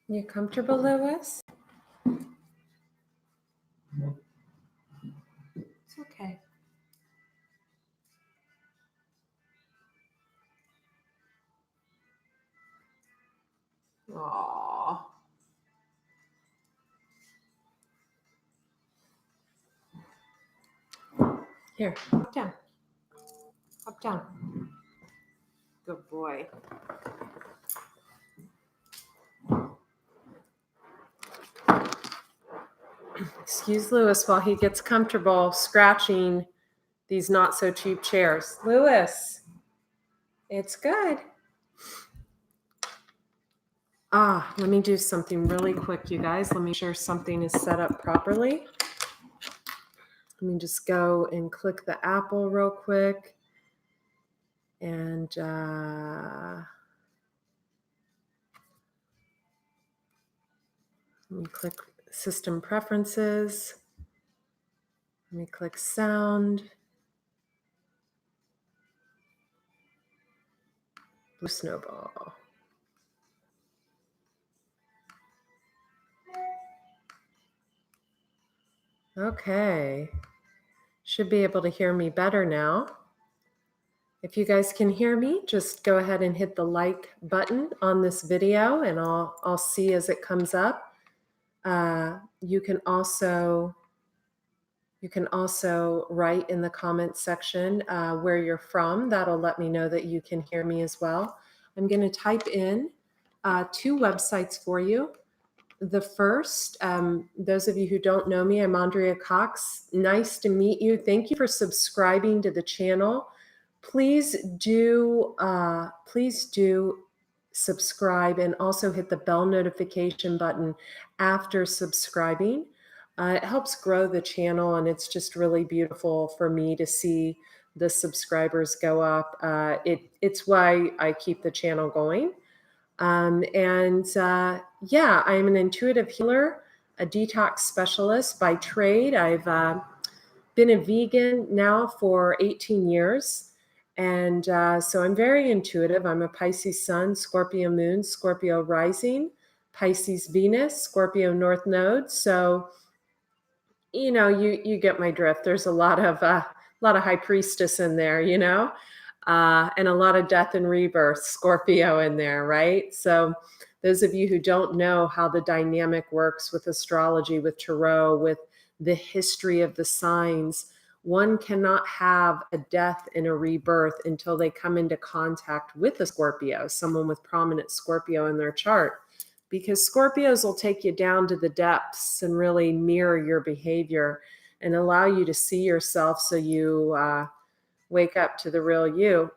You comfortable, Lewis? It's okay. Aww. Here, hop down. Hop down. Good boy. Excuse Lewis while he gets comfortable scratching these not so cheap chairs. Lewis, it's good. Let me do something really quick, you guys. Let me make sure something is set up properly. Let me just go and click the Apple real quick. And let me click System Preferences. Let me click Sound. Blue Snowball. Okay. Should be able to hear me better now. If you guys can hear me, just go ahead and hit the like button on this video and I'll see as it comes up. You can also write in the comment section where you're from. That'll let me know that you can hear me as well. I'm going to type in 2 websites for you. The first, those of you who don't know me, I'm Andrea Cox. Nice to meet you. Thank you for subscribing to the channel. Please do subscribe and also hit the bell notification button after subscribing. It helps grow the channel, and it's just really beautiful for me to see the subscribers go up. It's why I keep the channel going. Yeah, I'm an intuitive healer, a detox specialist by trade. I've been a vegan now for 18 years. And so I'm very intuitive. I'm a Pisces Sun, Scorpio Moon, Scorpio Rising, Pisces Venus, Scorpio North Node. So, you know, you get my drift. There's a lot of High Priestess in there, you know, and a lot of death and rebirth, Scorpio in there, right? So those of you who don't know how the dynamic works with astrology, with tarot, with the history of the signs, one cannot have a death and a rebirth until they come into contact with a Scorpio, someone with prominent Scorpio in their chart, because Scorpios will take you down to the depths and really mirror your behavior and allow you to see yourself so you wake up to the real you.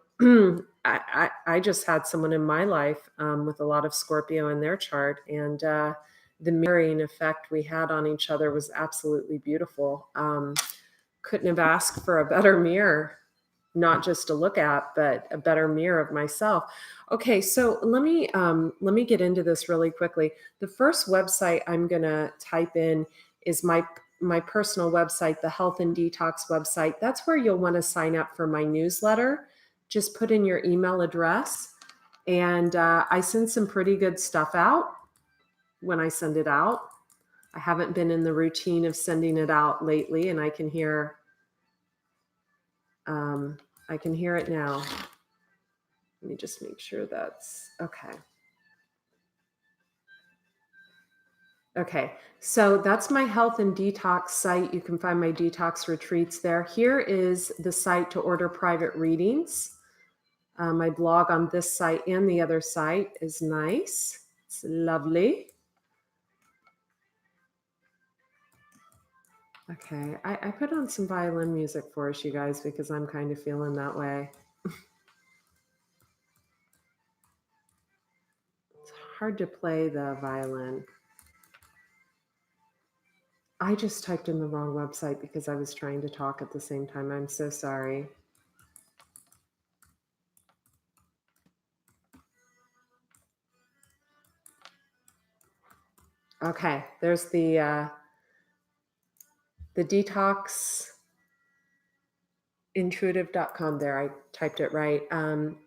I just had someone in my life with a lot of Scorpio in their chart, and the mirroring effect we had on each other was absolutely beautiful. Couldn't have asked for a better mirror, not just to look at, but a better mirror of myself. Okay, so let me get into this really quickly. The first website I'm gonna type in is my personal website, the Health and Detox website. That's where you'll want to sign up for my newsletter. Just put in your email address, and I send some pretty good stuff out when I send it out. I haven't been in the routine of sending it out lately, and I can hear it now. Let me just make sure that's okay. Okay, so that's my health and detox site. You can find my detox retreats there. Here is the site to order private readings. My blog on this site and the other site is nice. It's lovely. Okay, I put on some violin music for us, you guys, because I'm kind of feeling that way. It's hard to play the violin. I just typed in the wrong website because I was trying to talk at the same time. I'm so sorry. Okay, there's the detoxintuitive.com there. I typed it right.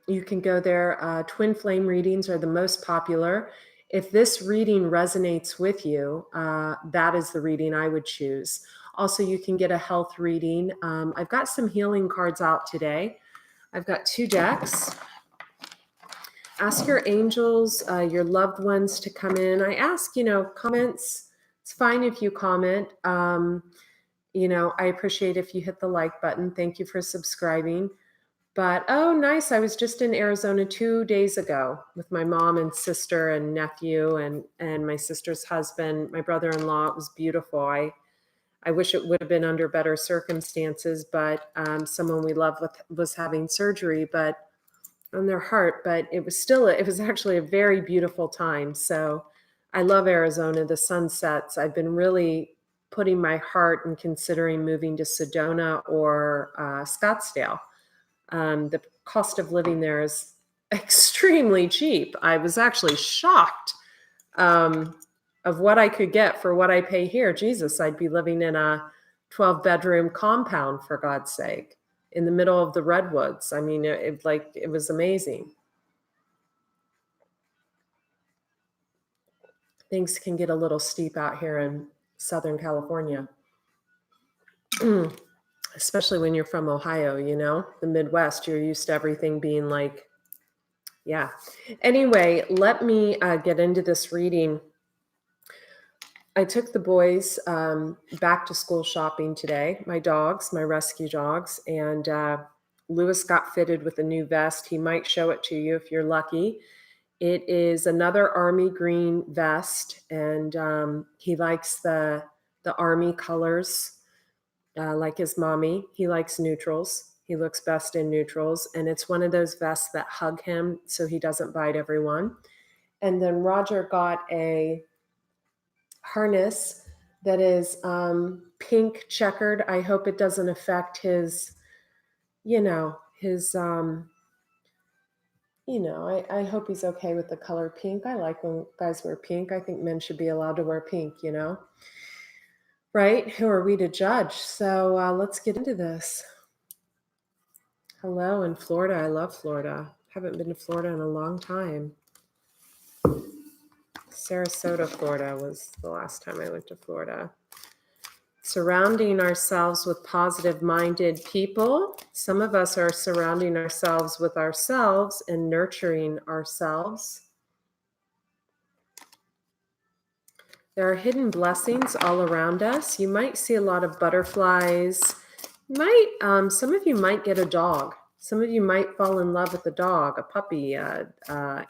You can go there. Twin flame readings are the most popular. If this reading resonates with you, that is the reading I would choose. Also, you can get a health reading. I've got some healing cards out today. I've got 2 decks. Ask your angels, your loved ones to come in. I ask, comments. It's fine if you comment. I appreciate if you hit the like button. Thank you for subscribing. But, oh, nice. I was just in Arizona 2 days ago with my mom and sister and nephew and my sister's husband, my brother-in-law. It was beautiful. I wish it would have been under better circumstances, but someone we love was having surgery on their heart. But it was actually a very beautiful time. So I love Arizona, the sunsets. I've been really putting my heart and considering moving to Sedona or Scottsdale. The cost of living there is extremely cheap. I was actually shocked of what I could get for what I pay here. Jesus, I'd be living in a 12-bedroom compound, for God's sake, in the middle of the redwoods. I mean, it was amazing. Things can get a little steep out here in Southern California. Especially when you're from Ohio, the Midwest, you're used to everything being like, yeah. Anyway, let me get into this reading. I took the boys back to school shopping today, my dogs, my rescue dogs, and Lewis got fitted with a new vest. He might show it to you if you're lucky. It is another army green vest, and he likes the army colors. Like his mommy, he likes neutrals. He looks best in neutrals. And it's one of those vests that hug him so he doesn't bite everyone. And then Roger got a harness that is pink checkered. I hope it doesn't affect his, I hope he's okay with the color pink. I like when guys wear pink. I think men should be allowed to wear pink, Right? Who are we to judge? So let's get into this. Hello in Florida. I love Florida. Haven't been to Florida in a long time. Sarasota, Florida was the last time I went to Florida. Surrounding ourselves with positive-minded people. Some of us are surrounding ourselves with ourselves and nurturing ourselves. There are hidden blessings all around us. You might see a lot of butterflies. Some of you might get a dog. Some of you might fall in love with a dog, a puppy,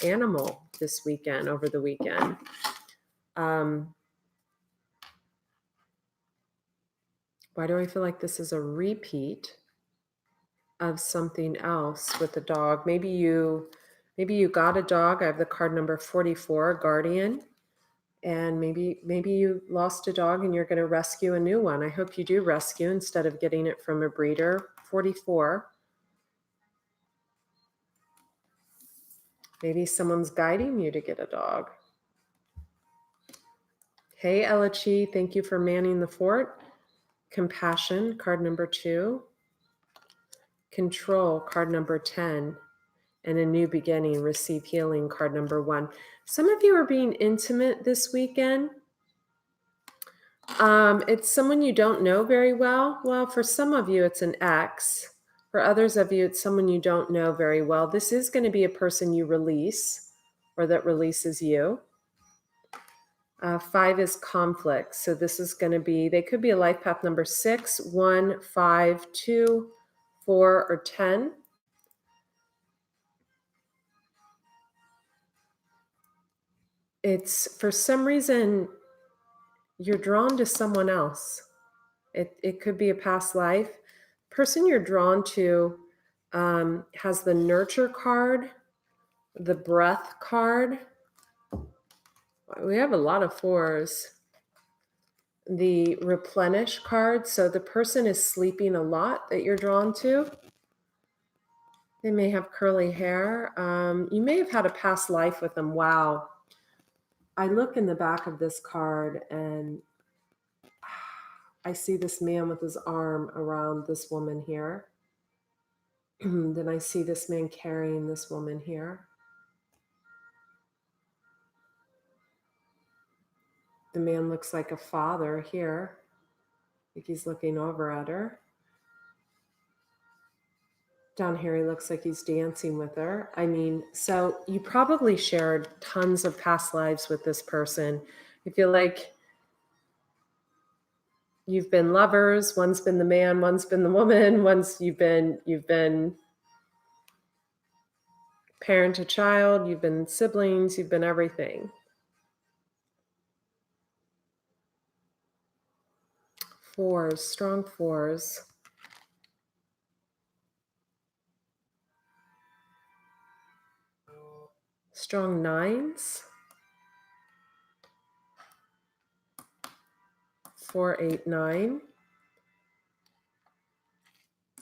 animal this weekend, over the weekend. Why do I feel like this is a repeat of something else with the dog? Maybe you got a dog. I have the card number 44, guardian. And maybe you lost a dog and you're going to rescue a new one. I hope you do rescue instead of getting it from a breeder. 44. Maybe someone's guiding you to get a dog. Hey, Elachi, thank you for manning the fort. Compassion, card number 2. Control, card number 10. And a new beginning, receive healing, card number 1. Some of you are being intimate this weekend. It's someone you don't know very well. Well, for some of you, it's an ex. For others of you, it's someone you don't know very well. This is going to be a person you release or that releases you. 5 is conflict. So this is going to be, they could be a life path number 6, 1, 5, 2, 4, or 10. It's for some reason you're drawn to someone else. It could be a past life. Person you're drawn to has the nurture card, the breath card. We have a lot of 4s. The replenish card. So the person is sleeping a lot that you're drawn to. They may have curly hair. You may have had a past life with them. Wow. I look in the back of this card and I see this man with his arm around this woman here. Then I see this man carrying this woman here. The man looks like a father here. I think he's looking over at her. Down here, he looks like he's dancing with her. I mean, so you probably shared tons of past lives with this person. I feel like you've been lovers. One's been the man, one's been the woman. You've been parent to child. You've been siblings. You've been everything. Fours, strong fours. Strong nines. 4, 8, 9.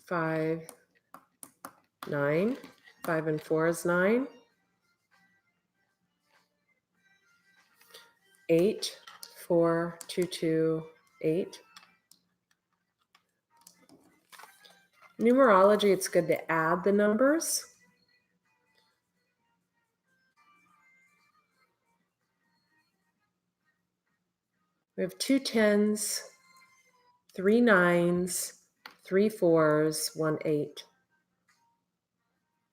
5, 9. 5 and 4 is 9. 8, 4, 2, 2, 8. Numerology, it's good to add the numbers. We have 2 10s, 3 9s, 3 4s, 1 8,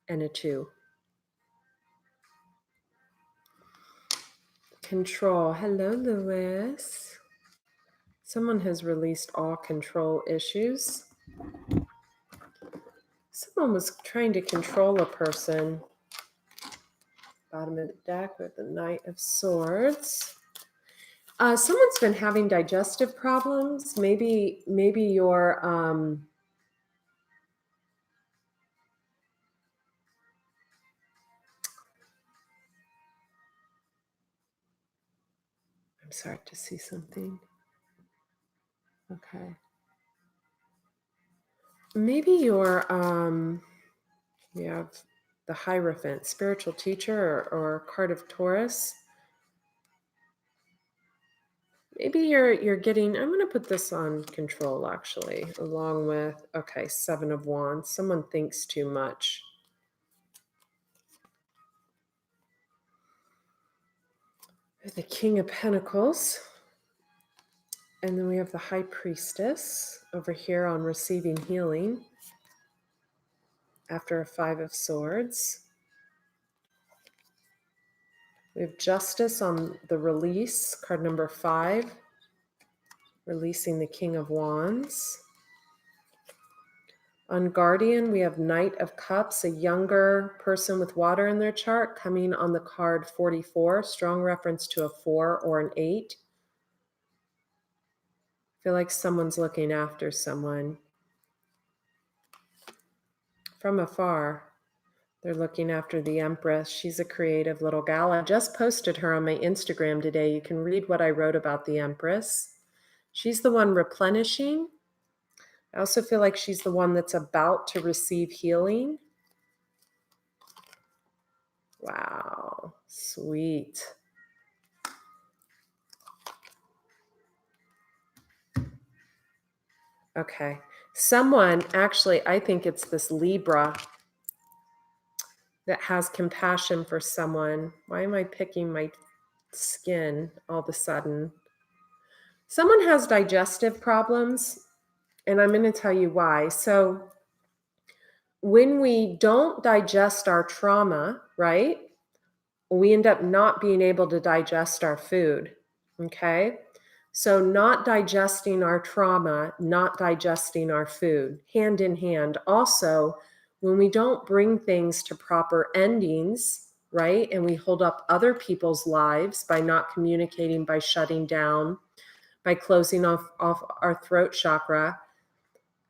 and a 2. Control. Hello, Lewis. Someone has released all control issues. Someone was trying to control a person. Bottom of the deck with the Knight of Swords. Someone's been having digestive problems. Maybe you're I'm sorry to see something. Okay. Maybe you're you have the Hierophant, spiritual teacher, or card of Taurus. Maybe you're getting, I'm going to put this on control actually, along with, okay, 7 of Wands. Someone thinks too much. The King of Pentacles. And then we have the High Priestess over here on receiving healing after a 5 of Swords. We have Justice on the release, card number 5, releasing the King of Wands. On Guardian, we have Knight of Cups, a younger person with water in their chart, coming on the card 44, strong reference to a 4 or an 8. I feel like someone's looking after someone. From afar, they're looking after the Empress. She's a creative little gal. I just posted her on my Instagram today. You can read what I wrote about the Empress. She's the one replenishing. I also feel like she's the one that's about to receive healing. Wow, sweet. Okay, someone, actually, I think it's this Libra that has compassion for someone. Why am I picking my skin all of a sudden? Someone has digestive problems, and I'm going to tell you why. So when we don't digest our trauma, right, we end up not being able to digest our food, okay? So not digesting our trauma, not digesting our food, hand in hand. Also, when we don't bring things to proper endings, right, and we hold up other people's lives by not communicating, by shutting down, by closing off our throat chakra,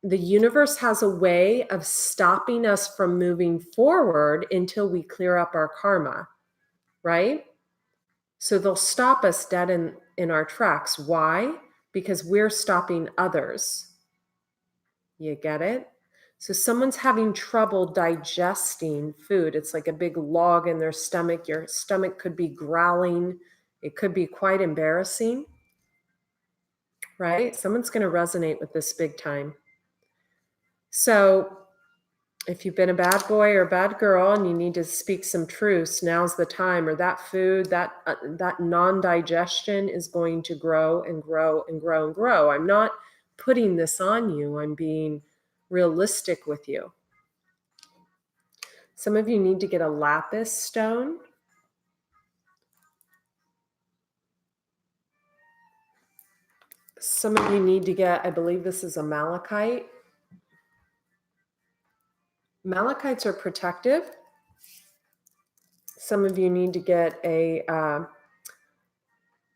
the universe has a way of stopping us from moving forward until we clear up our karma, right? So they'll stop us dead in our tracks. Why? Because we're stopping others. You get it? So someone's having trouble digesting food. It's like a big log in their stomach. Your stomach could be growling. It could be quite embarrassing, right? Someone's going to resonate with this big time. So If you've been a bad boy or a bad girl and you need to speak some truths, now's the time. Or that food, that non-digestion is going to grow and grow and grow and grow. I'm not putting this on you. I'm being realistic with you. Some of you need to get a lapis stone. Some of you need to get, I believe this is a malachite. Malachites are protective. Some of you need to get a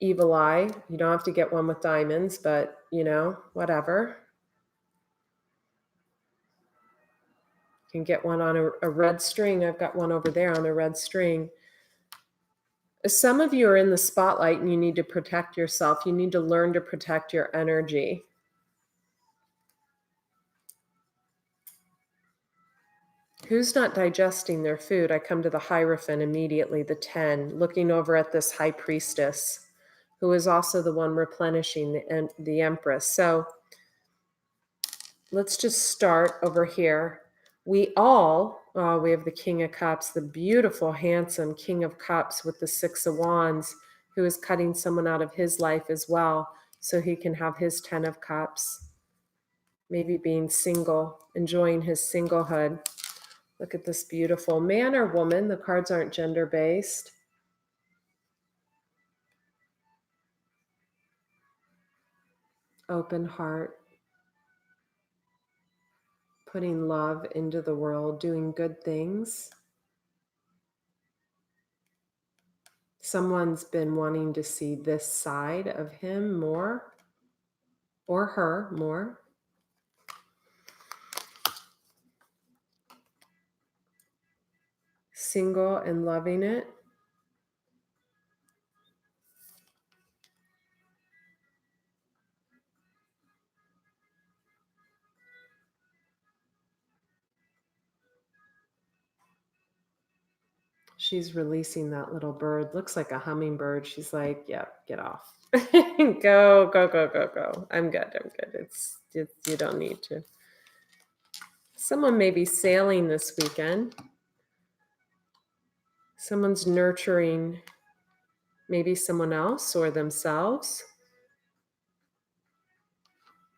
evil eye. You don't have to get one with diamonds, but you know, whatever. You can get one on a red string. I've got one over there on a red string. Some of you are in the spotlight and you need to protect yourself. You need to learn to protect your energy. Who's not digesting their food? I come to the Hierophant immediately, the 10, looking over at this high priestess, who is also the one replenishing the Empress. So let's just start over here. We have the King of Cups, the beautiful, handsome King of Cups with the 6 of Wands, who is cutting someone out of his life as well, so he can have his 10 of Cups. Maybe being single, enjoying his singlehood. Look at this beautiful man or woman. The cards aren't gender-based. Open heart. Putting love into the world, doing good things. Someone's been wanting to see this side of him more, or her more. Single and loving it. She's releasing that little bird. Looks like a hummingbird. She's like, yep, get off. Go, go, go, go, go. I'm good. I'm good. It's you don't need to. Someone may be sailing this weekend. Someone's nurturing maybe someone else or themselves.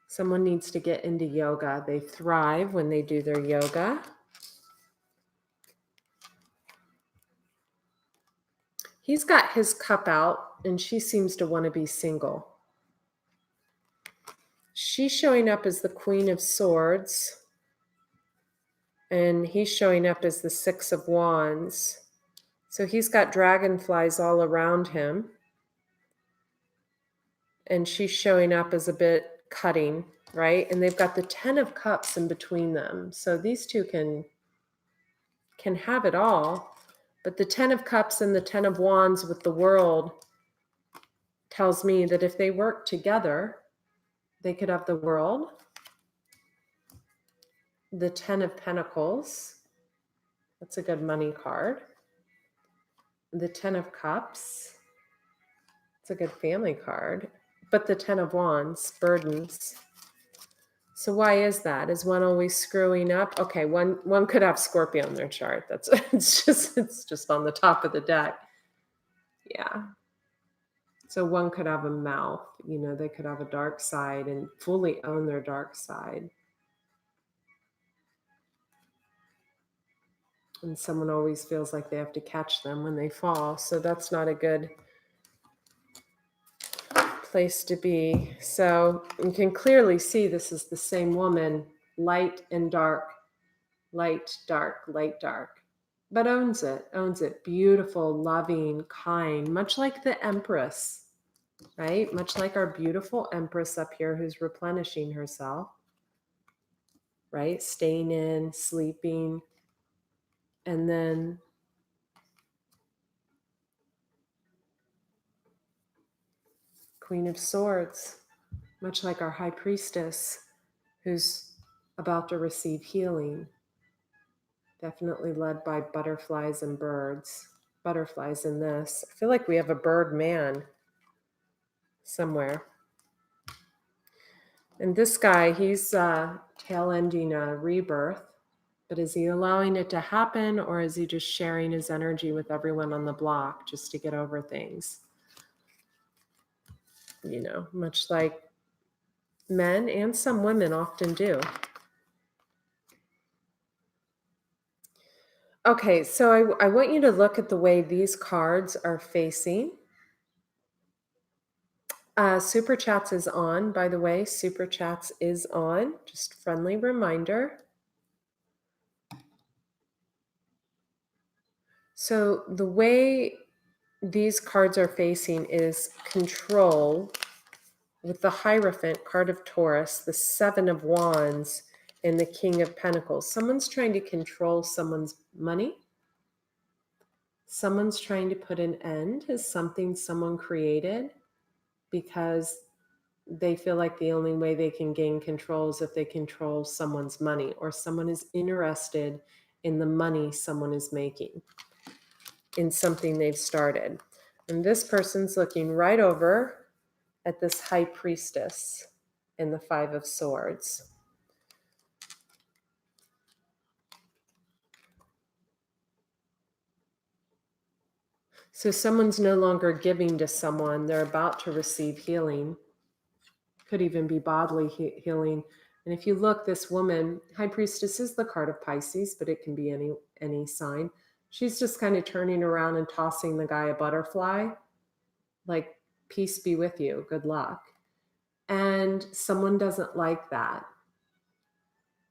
Someone needs to get into yoga. They thrive when they do their yoga. He's got his cup out and she seems to want to be single. She's showing up as the Queen of Swords and he's showing up as the 6 of Wands. So he's got dragonflies all around him and she's showing up as a bit cutting, right? And they've got the 10 of Cups in between them. So these two can have it all. But the 10 of Cups and the 10 of Wands with the World tells me that if they work together, they could have the World. The 10 of Pentacles, that's a good money card. The 10 of Cups, it's a good family card. But the 10 of Wands, burdens. So why is that? Is one always screwing up? Okay, one could have Scorpio in their chart. That's it's just on the top of the deck. Yeah. So one could have a mouth, you know, they could have a dark side and fully own their dark side. And someone always feels like they have to catch them when they fall. So that's not a good place to be. So you can clearly see this is the same woman, light and dark, light, dark, light, dark. But owns it. Beautiful, loving, kind, much like the Empress, right? Much like our beautiful Empress up here who's replenishing herself, right? Staying in, sleeping, and then Queen of Swords, much like our High Priestess who's about to receive healing, definitely led by butterflies and birds. Butterflies in this. I feel like we have a bird man somewhere. And this guy, he's tail ending a rebirth, But is he allowing it to happen, or is he just sharing his energy with everyone on the block just to get over things? Much like men and some women often do. Okay, so I want you to look at the way these cards are facing. Super Chats is on, by the way. Super Chats is on. Just friendly reminder. So the way these cards are facing is control with the Hierophant, card of Taurus, the Seven of Wands, and the King of Pentacles. Someone's trying to control someone's money. Someone's trying to put an end to something someone created because they feel like the only way they can gain control is if they control someone's money, or someone is interested in the money someone is making in something they've started. And this person's looking right over at this High Priestess and the Five of Swords. So someone's no longer giving to someone. They're about to receive healing. Could even be bodily healing. And if you look, this woman, High Priestess, is the card of Pisces, but it can be any sign. She's just kind of turning around and tossing the guy a butterfly, like, peace be with you, good luck. And someone doesn't like that.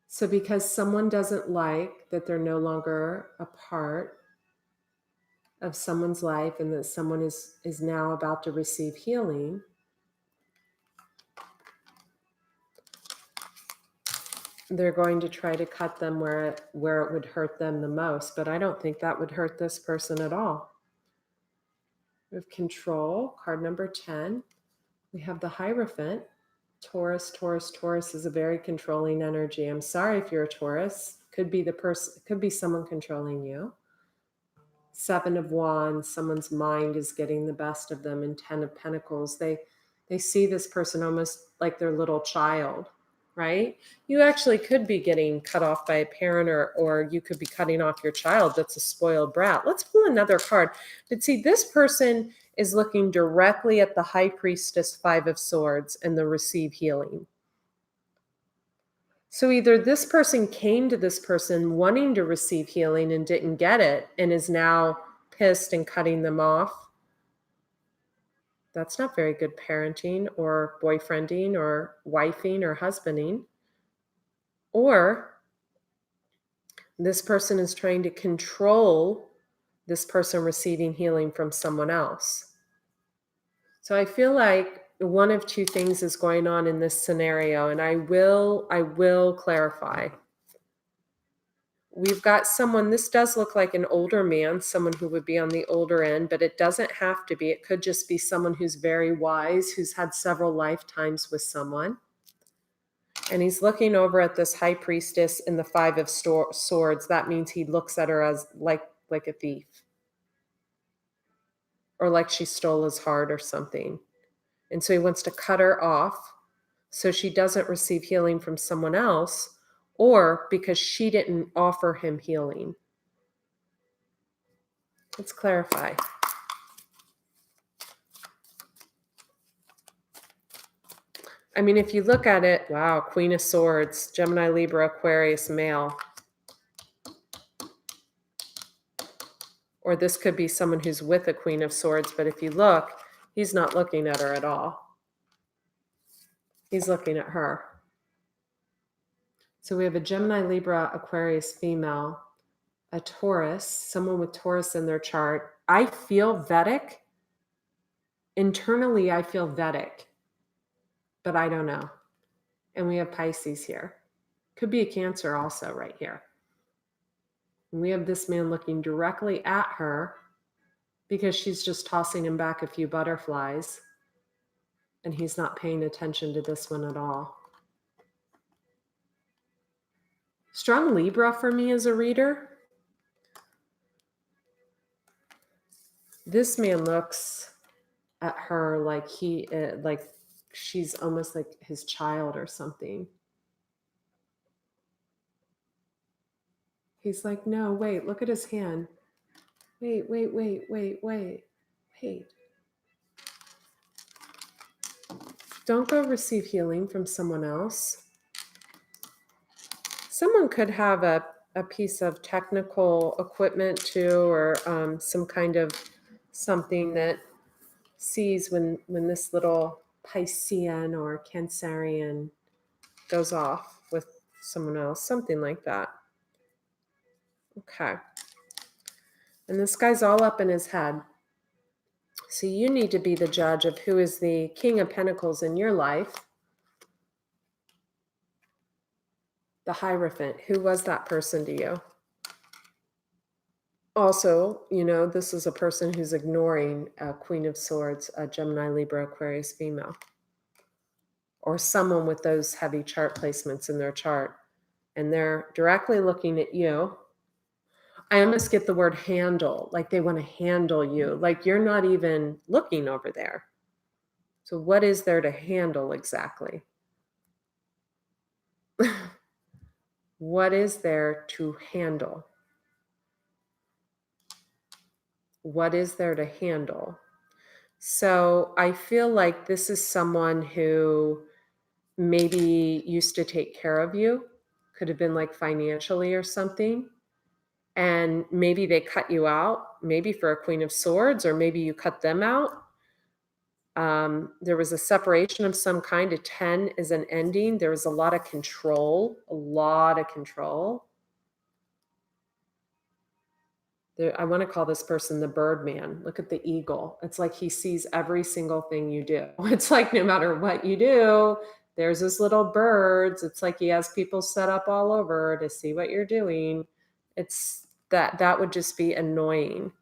So because someone doesn't like that they're no longer a part of someone's life and that someone is now about to receive healing, they're going to try to cut them where it would hurt them the most. But I don't think that would hurt this person at all. We have Control, card number 10. We have the Hierophant. Taurus is a very controlling energy. I'm sorry if you're a Taurus. Could be could be someone controlling you. Seven of Wands, someone's mind is getting the best of them. And 10 of Pentacles, they see this person almost like their little child, right? You actually could be getting cut off by a parent, or you could be cutting off your child that's a spoiled brat. Let's pull another card. But see, this person is looking directly at the High Priestess, Five of Swords, and the receive healing. So either this person came to this person wanting to receive healing and didn't get it and is now pissed and cutting them off. That's not very good parenting or boyfriending or wifing or husbanding. Or this person is trying to control this person receiving healing from someone else. So I feel like one of two things is going on in this scenario, and I will clarify. We've got someone, this does look like an older man, someone who would be on the older end, but it doesn't have to be. It could just be someone who's very wise, who's had several lifetimes with someone. And he's looking over at this High Priestess and the Five of Swords. That means he looks at her as like a thief, or like she stole his heart or something. And so he wants to cut her off so she doesn't receive healing from someone else, or because she didn't offer him healing. Let's clarify. I mean, if you look at it, wow, Queen of Swords, Gemini, Libra, Aquarius, male. Or this could be someone who's with a Queen of Swords, but if you look, he's not looking at her at all. He's looking at her. So we have a Gemini, Libra, Aquarius, female, a Taurus, someone with Taurus in their chart. I feel Vedic. Internally, I feel Vedic, but I don't know. And we have Pisces here. Could be a Cancer also right here. And we have this man looking directly at her because she's just tossing him back a few butterflies, and he's not paying attention to this one at all. Strong Libra for me as a reader. This man looks at her like like she's almost like his child or something. He's like, no, wait, look at his hand. Wait. Don't go receive healing from someone else. Someone could have a piece of technical equipment too, or some kind of something that sees when this little Piscean or Cancerian goes off with someone else, something like that. Okay. And this guy's all up in his head. So you need to be the judge of who is the King of Pentacles in your life. The Hierophant, who was that person to you? Also, you know, this is a person who's ignoring a Queen of Swords, a Gemini, Libra, Aquarius female, or someone with those heavy chart placements in their chart. And they're directly looking at you. I almost get the word handle, like they want to handle you, like you're not even looking over there. So what is there to handle exactly? What is there to handle? What is there to handle? So I feel like this is someone who maybe used to take care of you, could have been like financially or something. And maybe they cut you out, maybe for a Queen of Swords, or maybe you cut them out. There was a separation of some kind. A 10 is an ending. There was a lot of control, I want to call this person the Birdman. Look at the eagle. It's like he sees every single thing you do. It's like no matter what you do, there's his little birds. It's like he has people set up all over to see what you're doing. It's that would just be annoying.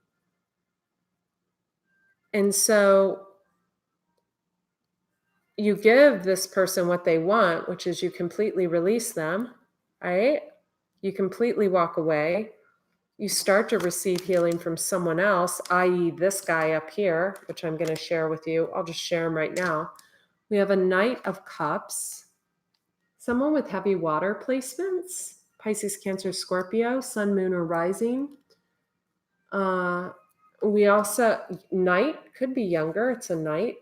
And so you give this person what they want, which is you completely release them, right? You completely walk away. You start to receive healing from someone else, i.e. this guy up here, which I'm going to share with you. I'll just share him right now. We have a Knight of Cups, someone with heavy water placements, Pisces, Cancer, Scorpio, Sun, Moon, or Rising. We also, Knight, could be younger. It's a Knight.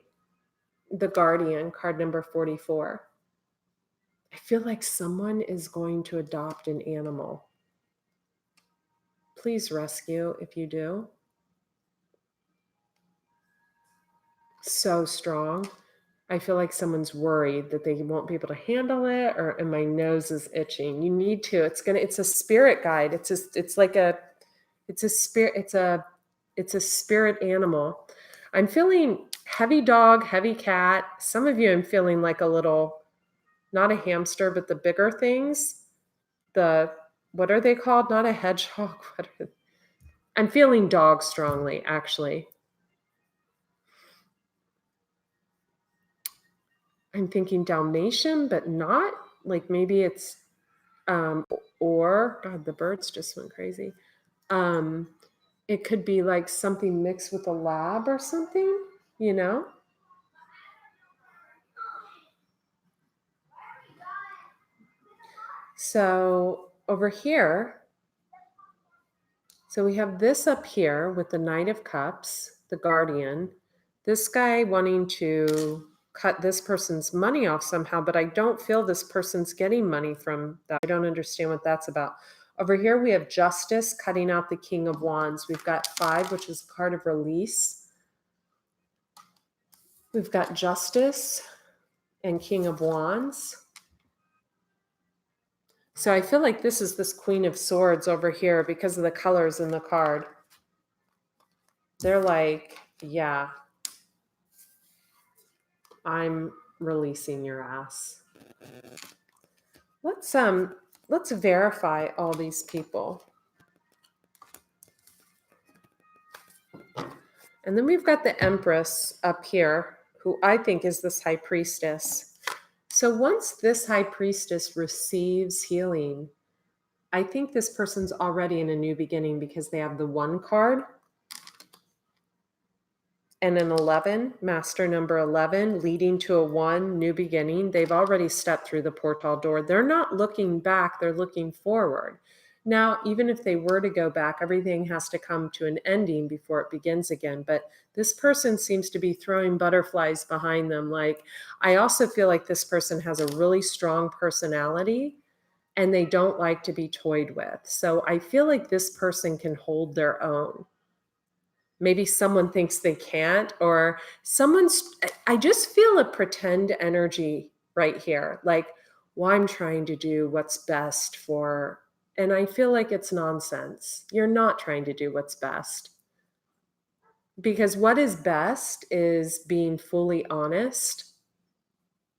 The Guardian, card number 44. I feel like someone is going to adopt an animal. Please rescue if you do. So strong. I feel like someone's worried that they won't be able to handle it, and my nose is itching. You need to. It's a spirit guide. It's a spirit animal. I'm feeling heavy dog, heavy cat. Some of you I'm feeling like a little, not a hamster, but the bigger things. What are they called? Not a hedgehog. I'm feeling dog strongly, actually. I'm thinking Dalmatian, but not. Like maybe it's, or, God, the birds just went crazy. It could be like something mixed with a lab or something, you know? So over here, so we have this up here with the Knight of Cups, the Guardian, this guy wanting to cut this person's money off somehow, but I don't feel this person's getting money from that. I don't understand what that's about. Over here, we have Justice cutting out the King of Wands. We've got 5, which is a card of release. We've got Justice and King of Wands. So I feel like this is this Queen of Swords over here because of the colors in the card. They're like, yeah, I'm releasing your ass. Let's verify all these people. And then we've got the Empress up here, who I think is this High Priestess. So once this High Priestess receives healing, I think this person's already in a new beginning because they have the 1 card and an 11, master number 11, leading to a 1, new beginning. They've already stepped through the portal door. They're not looking back, they're looking forward. Now, even if they were to go back, everything has to come to an ending before it begins again. But this person seems to be throwing butterflies behind them. Like, I also feel like this person has a really strong personality and they don't like to be toyed with. So I feel like this person can hold their own. Maybe someone thinks they can't, or I just feel a pretend energy right here. Like, well, I'm trying to do what's best for, and I feel like it's nonsense. You're not trying to do what's best, because what is best is being fully honest,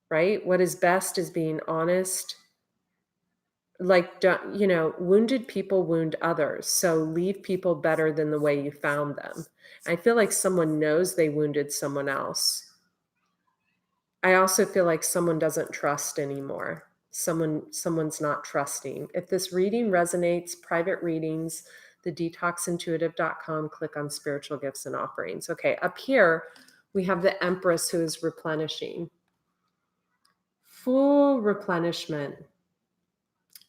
right? What is best is being honest. Like, wounded people wound others. So leave people better than the way you found them. I feel like someone knows they wounded someone else. I also feel like someone doesn't trust anymore. Someone's not trusting. If this reading resonates, private readings, thedetoxintuitive.com, click on spiritual gifts and offerings. Okay, up here we have the Empress who is replenishing. Full replenishment.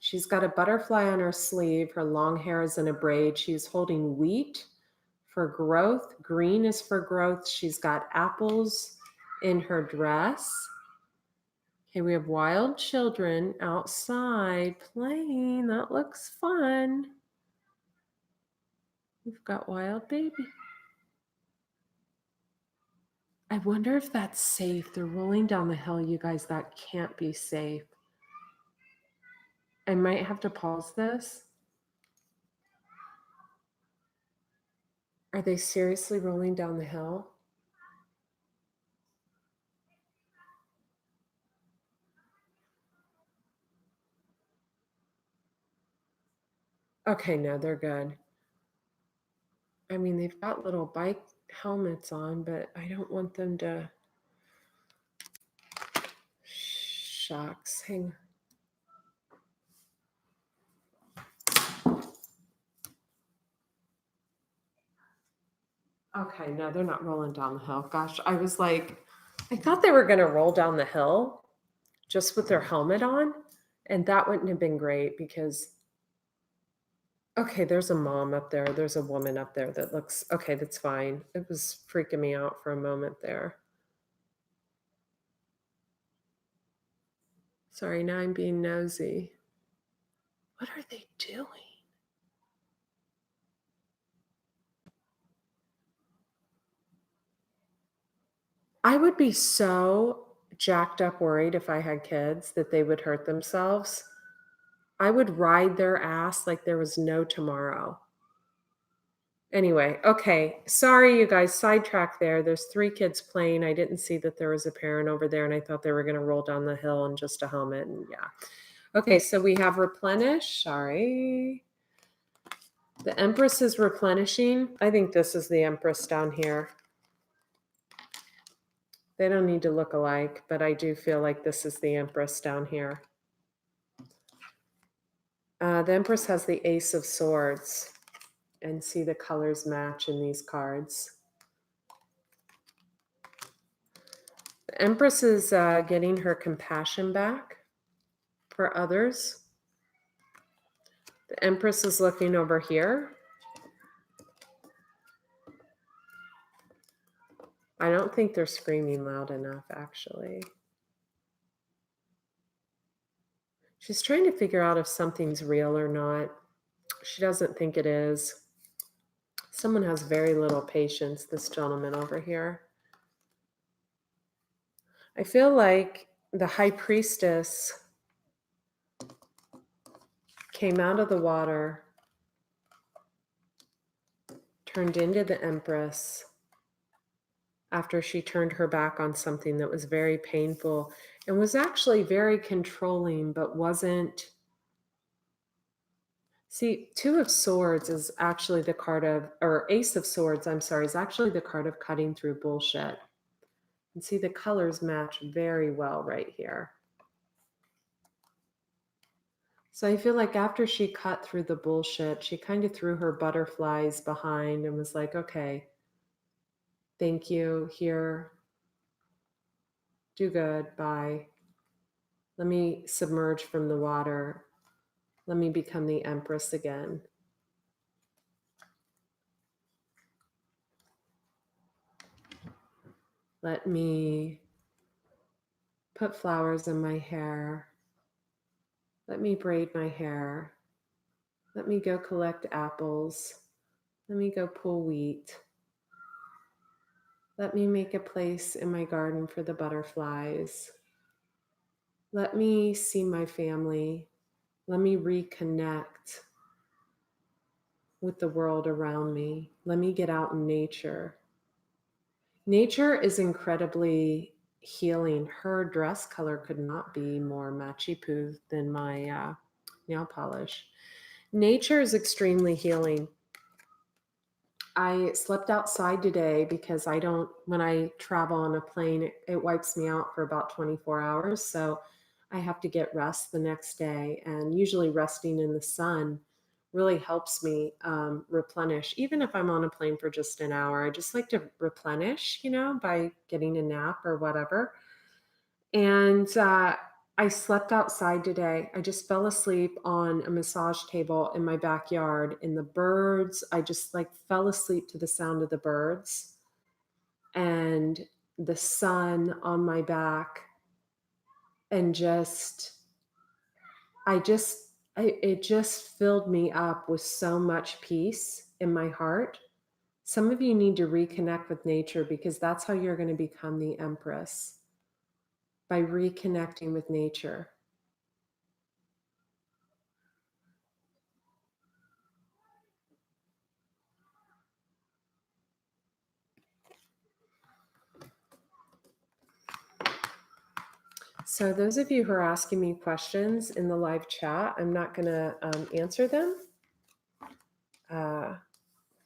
She's got a butterfly on her sleeve. Her long hair is in a braid. She's holding wheat for growth. Green is for growth. She's got apples in her dress. Okay, we have wild children outside playing. That looks fun. We've got wild baby. I wonder if that's safe. They're rolling down the hill, you guys. That can't be safe. I might have to pause this. Are they seriously rolling down the hill? Okay, no, they're good. I mean, they've got little bike helmets on, but I don't want them to. Shucks. Hang. Okay, no, they're not rolling down the hill. Gosh, I was like, I thought they were going to roll down the hill just with their helmet on, and that wouldn't have been great because. Okay, there's a mom up there. There's a woman up there that looks okay. That's fine. It was freaking me out for a moment there. Sorry, now I'm being nosy. What are they doing? I would be so jacked up worried if I had kids that they would hurt themselves. I would ride their ass like there was no tomorrow. Anyway, okay. Sorry, you guys, sidetrack there. There's 3 kids playing. I didn't see that there was a parent over there, and I thought they were going to roll down the hill in just a helmet. And yeah. Okay, so we have replenish. Sorry. The Empress is replenishing. I think this is the Empress down here. They don't need to look alike, but I do feel like this is the Empress down here. The Empress has the Ace of Swords, and see the colors match in these cards. The Empress is getting her compassion back for others. The Empress is looking over here. I don't think they're screaming loud enough, actually. She's trying to figure out if something's real or not. She doesn't think it is. Someone has very little patience, this gentleman over here. I feel like the High Priestess came out of the water, turned into the Empress after she turned her back on something that was very painful and was actually very controlling, but wasn't. See, Two of Swords is actually the card of, or Ace of Swords, I'm sorry, is actually the card of cutting through bullshit. And see, the colors match very well right here. So I feel like after she cut through the bullshit, she kind of threw her butterflies behind and was like, okay, thank you, here, do good, bye. Let me submerge from the water. Let me become the Empress again. Let me put flowers in my hair. Let me braid my hair. Let me go collect apples. Let me go pull wheat. Let me make a place in my garden for the butterflies. Let me see my family. Let me reconnect with the world around me. Let me get out in nature. Nature is incredibly healing. Her dress color could not be more matchy poo than my nail polish. Nature is extremely healing. I slept outside today because when I travel on a plane, it wipes me out for about 24 hours. So I have to get rest the next day. And usually resting in the sun really helps me replenish. Even if I'm on a plane for just an hour, I just like to replenish, by getting a nap or whatever. And I slept outside today. I just fell asleep on a massage table in my backyard, and the birds, I just like fell asleep to the sound of the birds and the sun on my back. And it just filled me up with so much peace in my heart. Some of you need to reconnect with nature because that's how you're going to become the Empress, by reconnecting with nature. So those of you who are asking me questions in the live chat, I'm not going to answer them.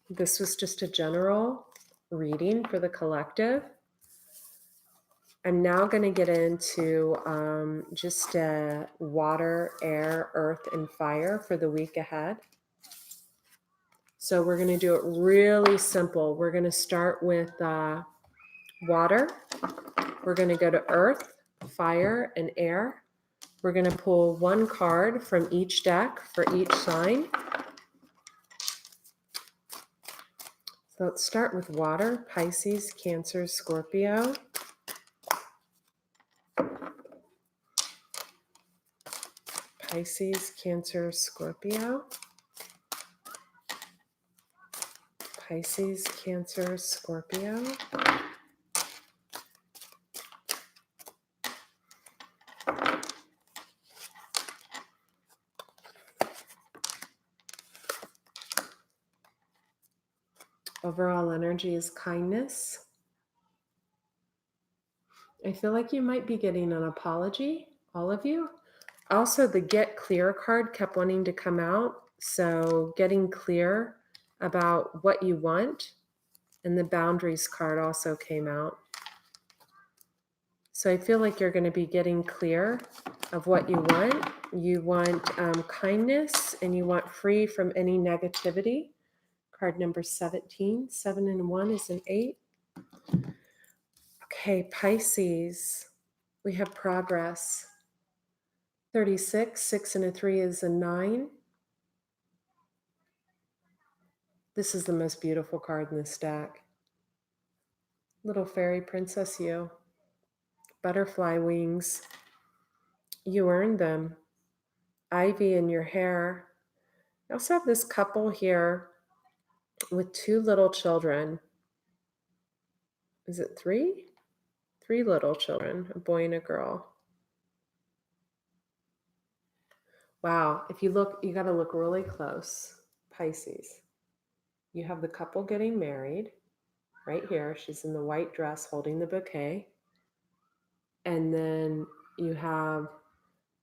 This was just a general reading for the collective. I'm now going to get into just water, air, earth, and fire for the week ahead. So we're going to do it really simple. We're going to start with water. We're going to go to earth, fire, and air. We're going to pull one card from each deck for each sign. So let's start with water: Pisces, Cancer, Scorpio. Pisces, Cancer, Scorpio. Pisces, Cancer, Scorpio. Overall energy is kindness. I feel like you might be getting an apology, all of you. Also, the Get Clear card kept wanting to come out. So getting clear about what you want. And the Boundaries card also came out. So I feel like you're going to be getting clear of what you want. You want kindness, and you want free from any negativity. Card number 17. 7 and 1 is an 8. Okay, Pisces. We have progress. 36. 6 and a 3 is a 9. This is the most beautiful card in this deck. Little fairy princess you. Butterfly wings. You earned them. Ivy in your hair. I also have this couple here with 2 little children. Is it 3? 3 little children, a boy and a girl. Wow, if you look, you got to look really close. Pisces. You have the couple getting married right here. She's in the white dress holding the bouquet. And then you have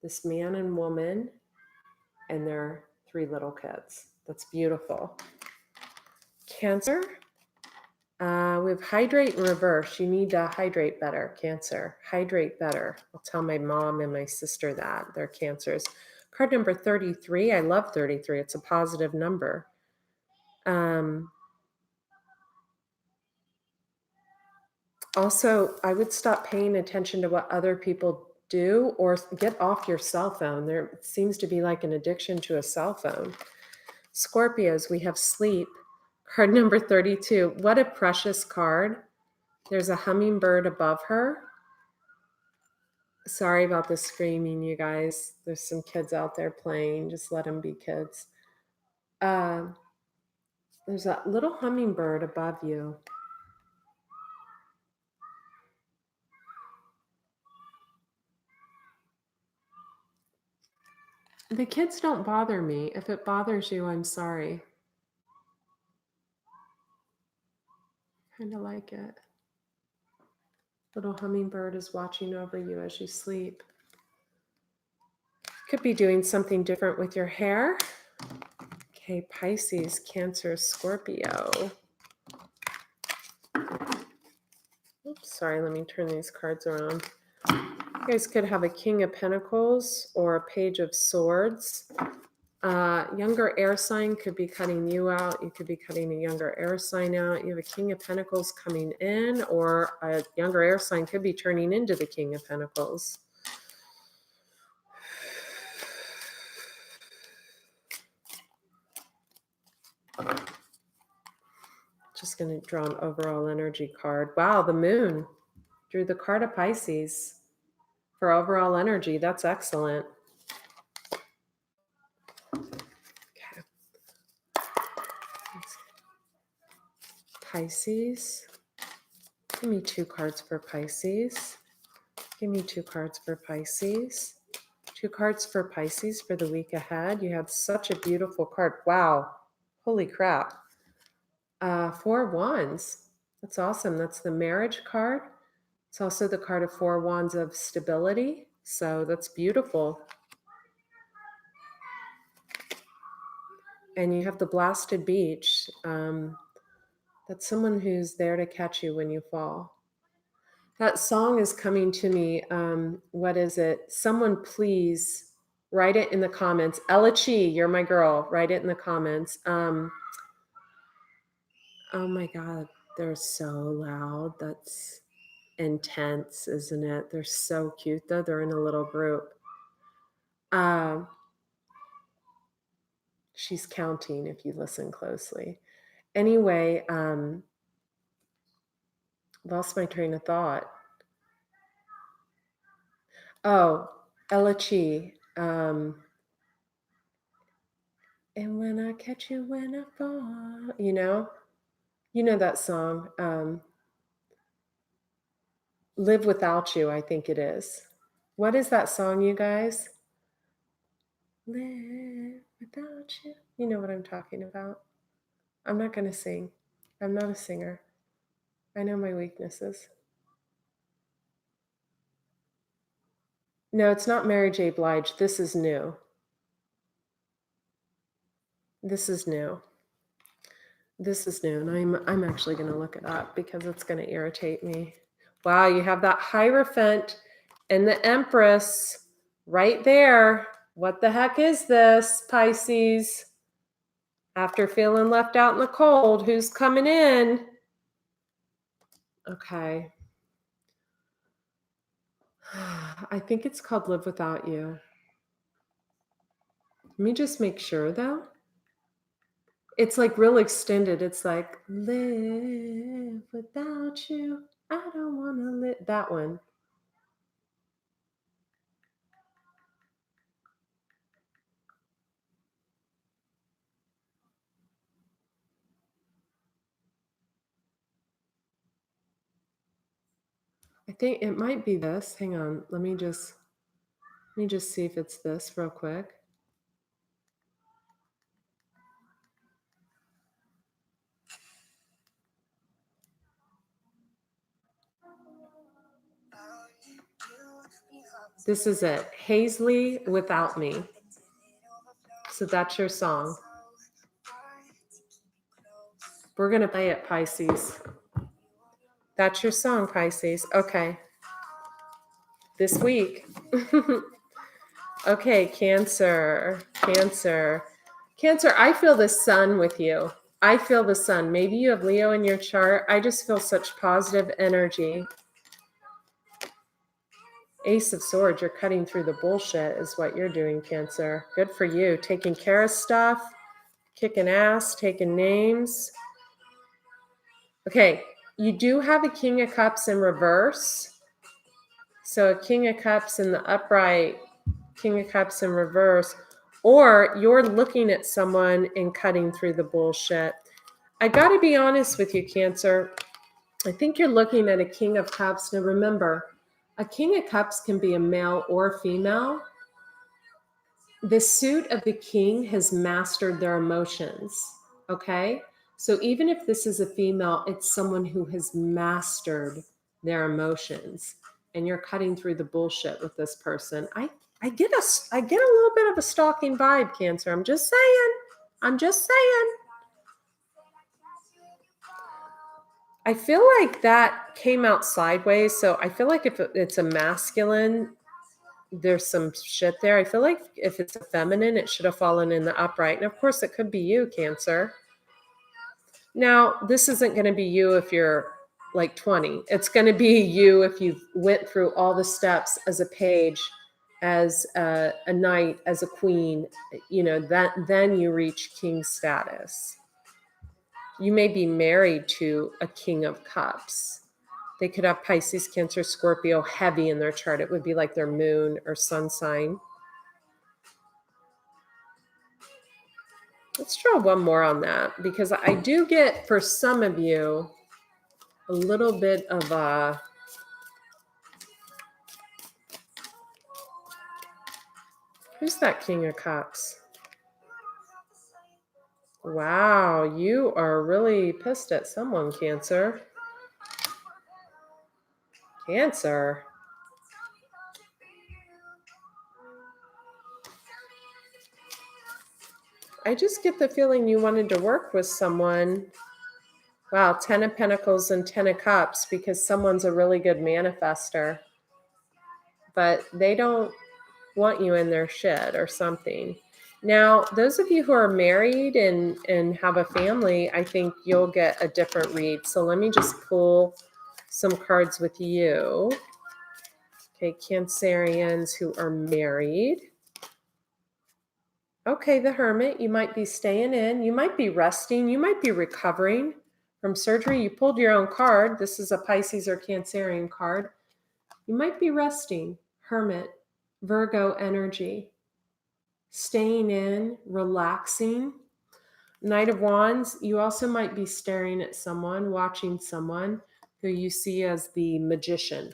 this man and woman and their 3 little kids. That's beautiful. Cancer. We have hydrate in reverse. You need to hydrate better, Cancer. Hydrate better. I'll tell my mom and my sister that. They're Cancers. Card number 33. I love 33. It's a positive number. Also, I would stop paying attention to what other people do, or get off your cell phone. There seems to be like an addiction to a cell phone. Scorpios, we have sleep. Card number 32. What a precious card. There's a hummingbird above her. Sorry about the screaming, you guys. There's some kids out there playing. Just let them be kids. There's a little hummingbird above you. The kids don't bother me. If it bothers you, I'm sorry. Kind of like it. Little hummingbird is watching over you as you sleep. Could be doing something different with your hair. Okay, Pisces, Cancer, Scorpio. Oops, sorry, let me turn these cards around. You guys could have a King of Pentacles or a Page of Swords. Younger air sign could be cutting you out. You could be cutting a younger air sign out. You have a King of Pentacles coming in, or a younger air sign could be turning into the King of Pentacles. Just going to draw an overall energy card. Wow, the moon. Drew the card of Pisces for overall energy. That's excellent. Okay. Pisces. Give me 2 cards for Pisces. Give me 2 cards for Pisces. 2 cards for Pisces for the week ahead. You have such a beautiful card. Wow. Holy crap. 4 Wands. That's awesome. That's the marriage card. It's also the card of 4 Wands of stability. So that's beautiful. And you have the blasted beach. That's someone who's there to catch you when you fall. That song is coming to me. What is it? Someone please write it in the comments. Ella Chi, you're my girl. Write it in the comments. Oh my God, they're so loud. That's intense, isn't it? They're so cute though. They're in a little group. She's counting if you listen closely. Anyway, lost my train of thought. Oh, Ella Chi. And when I catch you when I fall, you know that song, Live Without You, I think it is. What is that song, you guys? Live without you. You know what I'm talking about. I'm not going to sing. I'm not a singer. I know my weaknesses. No, it's not Mary J. Blige. This is new. This is new. This is new, and I'm actually going to look it up because it's going to irritate me. Wow, you have that Hierophant and the Empress right there. What the heck is this, Pisces? After feeling left out in the cold, who's coming in? Okay. I think it's called Live Without You. Let me just make sure, though. It's like real extended. It's like, live without you. I don't want to live. That one. I think it might be this. Hang on. Let me just see if it's this real quick. This is it. Hazley Without Me. So that's your song. We're going to play it, Pisces. That's your song, Pisces. Okay. This week. Okay, Cancer. Cancer. Cancer, I feel the sun with you. I feel the sun. Maybe you have Leo in your chart. I just feel such positive energy. Ace of Swords, you're cutting through the bullshit is what you're doing, Cancer. Good for you. Taking care of stuff, kicking ass, taking names. Okay, you do have a King of Cups in reverse. So a King of Cups in the upright, King of Cups in reverse, or you're looking at someone and cutting through the bullshit. I got to be honest with you, Cancer. I think you're looking at a King of Cups. Now remember, a King of Cups can be a male or female. The suit of the king has mastered their emotions, okay? So even if this is a female, it's someone who has mastered their emotions, and you're cutting through the bullshit with this person. I get a little bit of a stalking vibe, Cancer. I'm just saying. I'm just saying. I feel like that came out sideways. So I feel like if it's a masculine, there's some shit there. I feel like if it's a feminine, it should have fallen in the upright. And of course, it could be you, Cancer. Now, this isn't going to be you if you're like 20. It's going to be you if you went through all the steps as a page, as a knight, as a queen. You know, that then you reach king status. You may be married to a King of Cups. They could have Pisces, Cancer, Scorpio heavy in their chart. It would be like their moon or sun sign. Let's draw one more on that, because I do get, for some of you, a little bit of a... Who's that King of Cups? Wow, you are really pissed at someone, Cancer. Cancer. I just get the feeling you wanted to work with someone. Wow, 10 of Pentacles and 10 of Cups, because someone's a really good manifester. But they don't want you in their shit or something. Now, those of you who are married and have a family, I think you'll get a different read. So let me just pull some cards with you. Okay, Cancerians who are married. Okay, the Hermit, you might be staying in. You might be resting. You might be recovering from surgery. You pulled your own card. This is a Pisces or Cancerian card. You might be resting. Hermit, Virgo energy. Staying in, relaxing. Knight of Wands, you also might be staring at someone, watching someone who you see as the magician.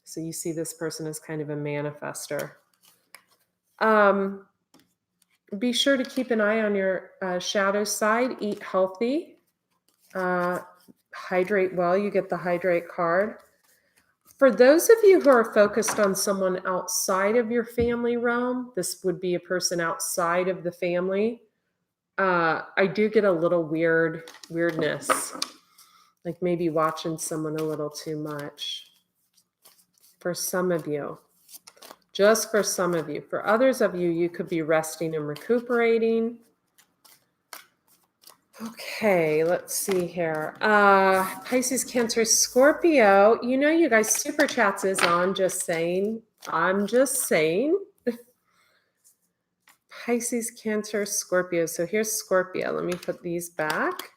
So you see this person as kind of a manifester. Be sure to keep an eye on your shadow side. Eat healthy. Hydrate well. You get the hydrate card. For those of you who are focused on someone outside of your family realm, this would be a person outside of the family. I do get a little weirdness, like maybe watching someone a little too much. For some of you, just for some of you. For others of you, you could be resting and recuperating. Okay, let's see here. Pisces, Cancer, Scorpio. You know, you guys, Super Chats is on, just saying. I'm just saying. Pisces, Cancer, Scorpio. So here's Scorpio. Let me put these back.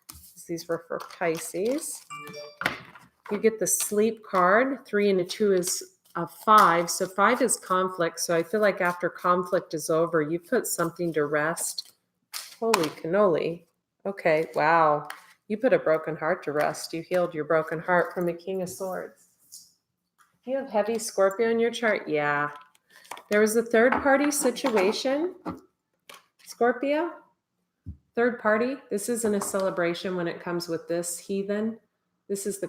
These were for Pisces. You get the sleep card. 3 and a 2 is a 5. So 5 is conflict. So I feel like after conflict is over, you put something to rest. Holy cannoli. Okay, wow. You put a broken heart to rest. You healed your broken heart from the King of Swords. You have heavy Scorpio in your chart? Yeah. There was a third party situation. Scorpio, third party. This isn't a celebration when it comes with this heathen. This is the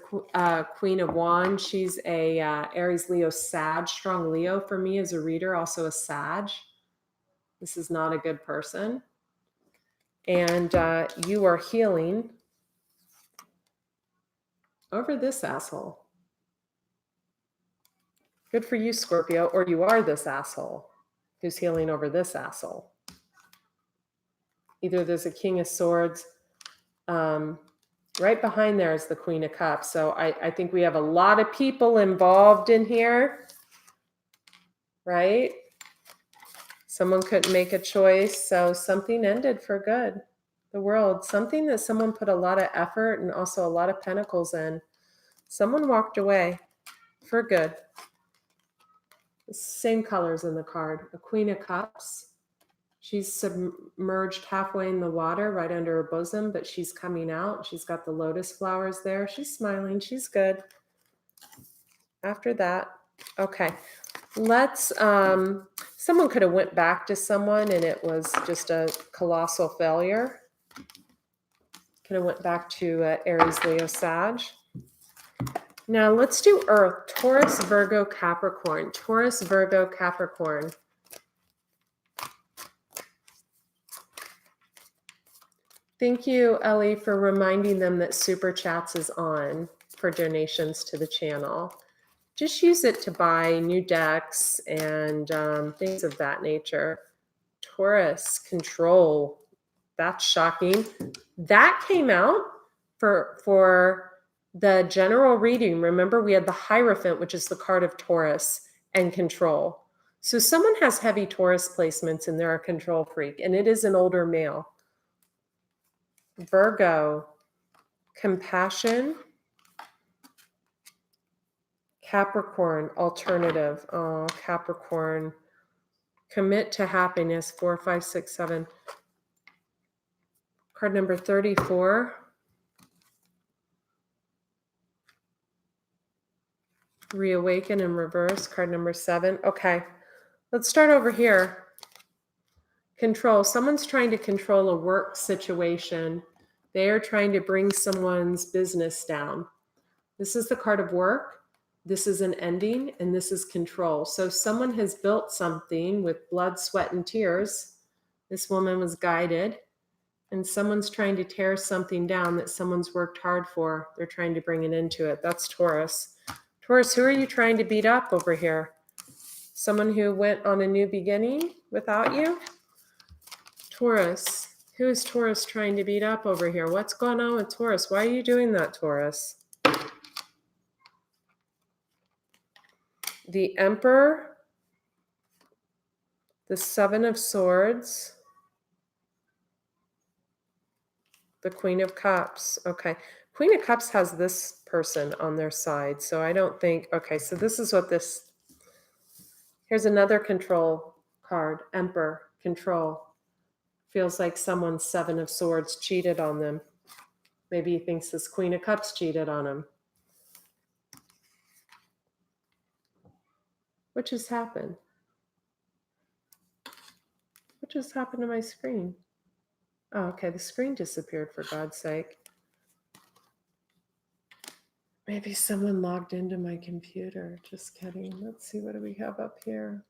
Queen of Wands. She's a Aries, Leo, Sag. Strong Leo for me as a reader, also a Sag. This is not a good person. And you are healing over this asshole. Good for you, Scorpio. Or you are this asshole who's healing over this asshole. Either there's a King of Swords. Right behind there is the Queen of Cups. So I think we have a lot of people involved in here. right? Someone couldn't make a choice, so something ended for good. The world, something that someone put a lot of effort and also a lot of pentacles in. Someone walked away for good. Same colors in the card. A Queen of Cups. She's submerged halfway in the water right under her bosom, but she's coming out. She's got the lotus flowers there. She's smiling. She's good. After that, okay. Let's, someone could have went back to someone and it was just a colossal failure. Could have went back to Aries, Leo, Sag. Now let's do Earth, Taurus, Virgo, Capricorn. Taurus, Virgo, Capricorn. Thank you, Ellie, for reminding them that Super Chats is on for donations to the channel. Just use it to buy new decks and things of that nature. Taurus, control. That's shocking. That came out for the general reading. Remember, we had the Hierophant, which is the card of Taurus, and control. So someone has heavy Taurus placements and they're a control freak, and it is an older male. Virgo, compassion. Capricorn, alternative. Oh, Capricorn, commit to happiness. 4, 5, 6, 7. Card number 34. Reawaken in reverse. Card number 7. Okay, let's start over here. Control. Someone's trying to control a work situation. They are trying to bring someone's business down. This is the card of work. This is an ending, and this is control. So someone has built something with blood, sweat, and tears. This woman was guided, and someone's trying to tear something down that someone's worked hard for. They're trying to bring it into it. That's Taurus. Taurus, who are you trying to beat up over here? Someone who went on a new beginning without you? Taurus. Who is Taurus trying to beat up over here? What's going on with Taurus? Why are you doing that, Taurus? The Emperor, the Seven of Swords, the Queen of Cups. Okay. Queen of Cups has this person on their side. So I don't think, okay, so this is what this, here's another control card. Emperor, control. Feels like someone's Seven of Swords cheated on them. Maybe he thinks this Queen of Cups cheated on him. What just happened? What just happened to my screen? Oh, okay, the screen disappeared, for God's sake. Maybe someone logged into my computer. Just kidding. Let's see, what do we have up here?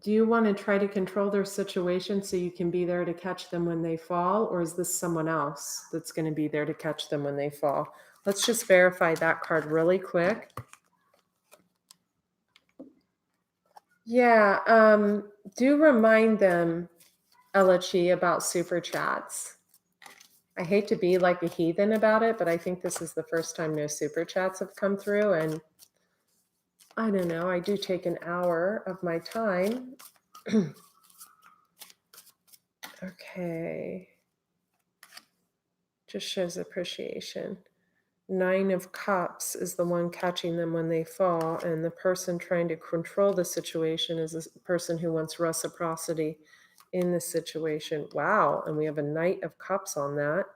Do you want to try to control their situation so you can be there to catch them when they fall? Or is this someone else that's going to be there to catch them when they fall? Let's just verify that card really quick. Yeah, do remind them, Elachi, about super chats. I hate to be like a heathen about it, but I think this is the first time no super chats have come through. And I don't know, I do take an hour of my time. Okay. Just shows appreciation. 9 of Cups is the one catching them when they fall, and the person trying to control the situation is a person who wants reciprocity in the situation. Wow, and we have a Knight of Cups on that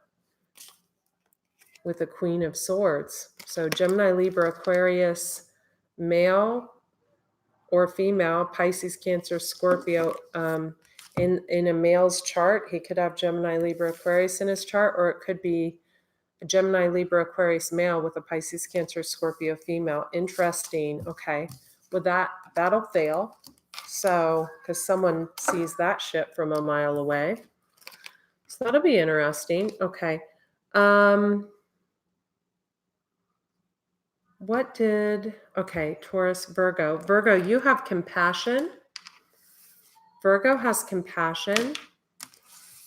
with a Queen of Swords. So Gemini, Libra, Aquarius, male or female, Pisces, Cancer, Scorpio. In a male's chart, he could have Gemini, Libra, Aquarius in his chart, or it could be a Gemini, Libra, Aquarius male with a Pisces, Cancer, Scorpio female. Interesting. Okay. Well, that'll fail. So, because someone sees that shit from a mile away. So that'll be interesting. Okay. Okay, Taurus, Virgo. Virgo, you have compassion. Virgo has compassion.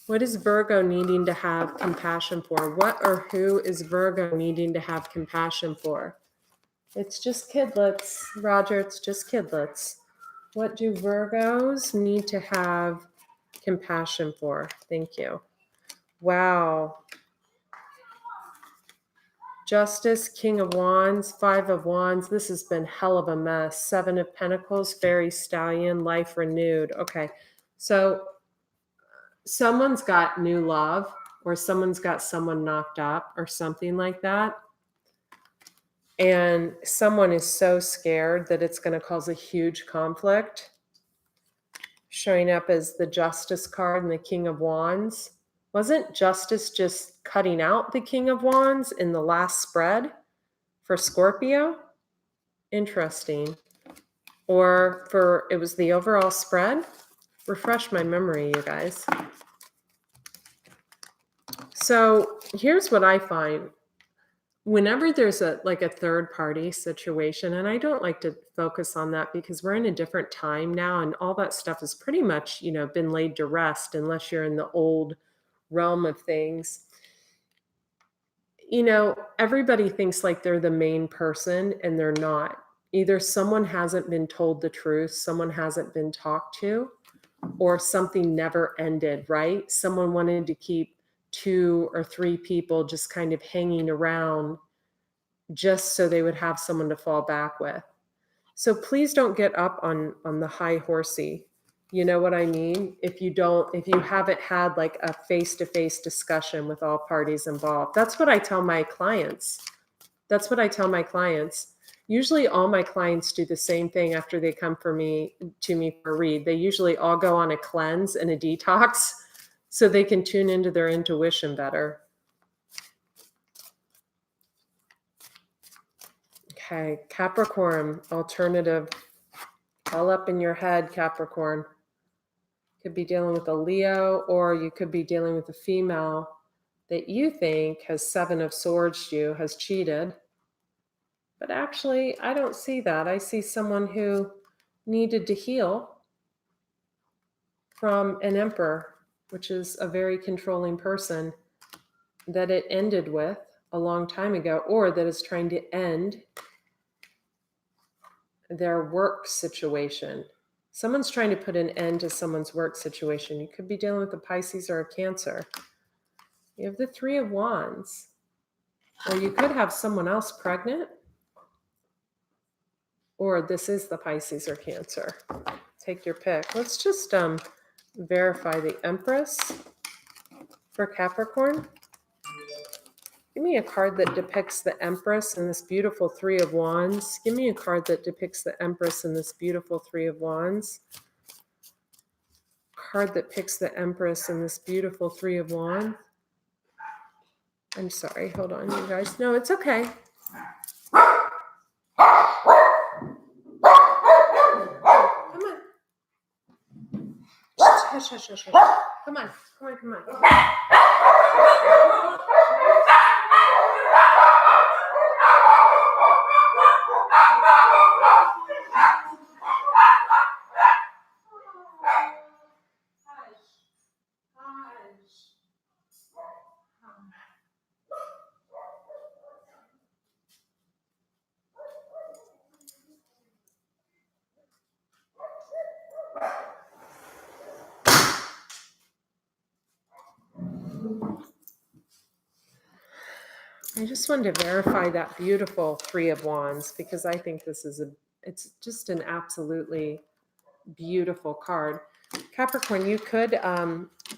What is Virgo needing to have compassion for? What or who is Virgo needing to have compassion for? It's just kidlets, Roger. It's just kidlets. What do Virgos need to have compassion for? Thank you. Wow. Justice, King of Wands, Five of Wands. This has been hell of a mess. Seven of Pentacles, Fairy Stallion, Life Renewed. Okay, so someone's got new love, or someone's got someone knocked up or something like that. And someone is so scared that it's going to cause a huge conflict. Showing up as the Justice card and the King of Wands. Wasn't Justice just cutting out the King of Wands in the last spread for Scorpio? Interesting. Or it was the overall spread? Refresh my memory, you guys. So here's what I find. Whenever there's a third party situation, and I don't like to focus on that because we're in a different time now, and all that stuff has pretty much, been laid to rest unless you're in the old realm of things. Everybody thinks like they're the main person, and they're not. Either someone hasn't been told the truth, someone hasn't been talked to, or something never ended, right? Someone wanted to keep 2 or 3 people just kind of hanging around just so they would have someone to fall back with. So please don't get up on the high horsey. You know what I mean? If you haven't had like a face-to-face discussion with all parties involved. That's what I tell my clients. Usually all my clients do the same thing after they come to me for a read. They usually all go on a cleanse and a detox so they can tune into their intuition better. Okay, Capricorn, alternative, all up in your head, Capricorn. Could be dealing with a Leo, or you could be dealing with a female that you think has 7 of Swords has cheated. But actually, I don't see that. I see someone who needed to heal from an Emperor, which is a very controlling person that it ended with a long time ago, or that is trying to end their work situation. Someone's trying to put an end to someone's work situation. You could be dealing with a Pisces or a Cancer. You have the 3 of Wands. Or you could have someone else pregnant. Or this is the Pisces or Cancer. Take your pick. Let's just verify the Empress for Capricorn. Give me a card that depicts the Empress and this beautiful 3 of Wands. Give me a card that depicts the Empress and this beautiful 3 of Wands. Card that picks the Empress and this beautiful 3 of Wands. I'm sorry. Hold on, you guys. No, it's okay. Come on. Hush, hush, hush, hush. Come on. Come on. I just wanted to verify that beautiful 3 of Wands because I think it's just an absolutely beautiful card. Capricorn, you could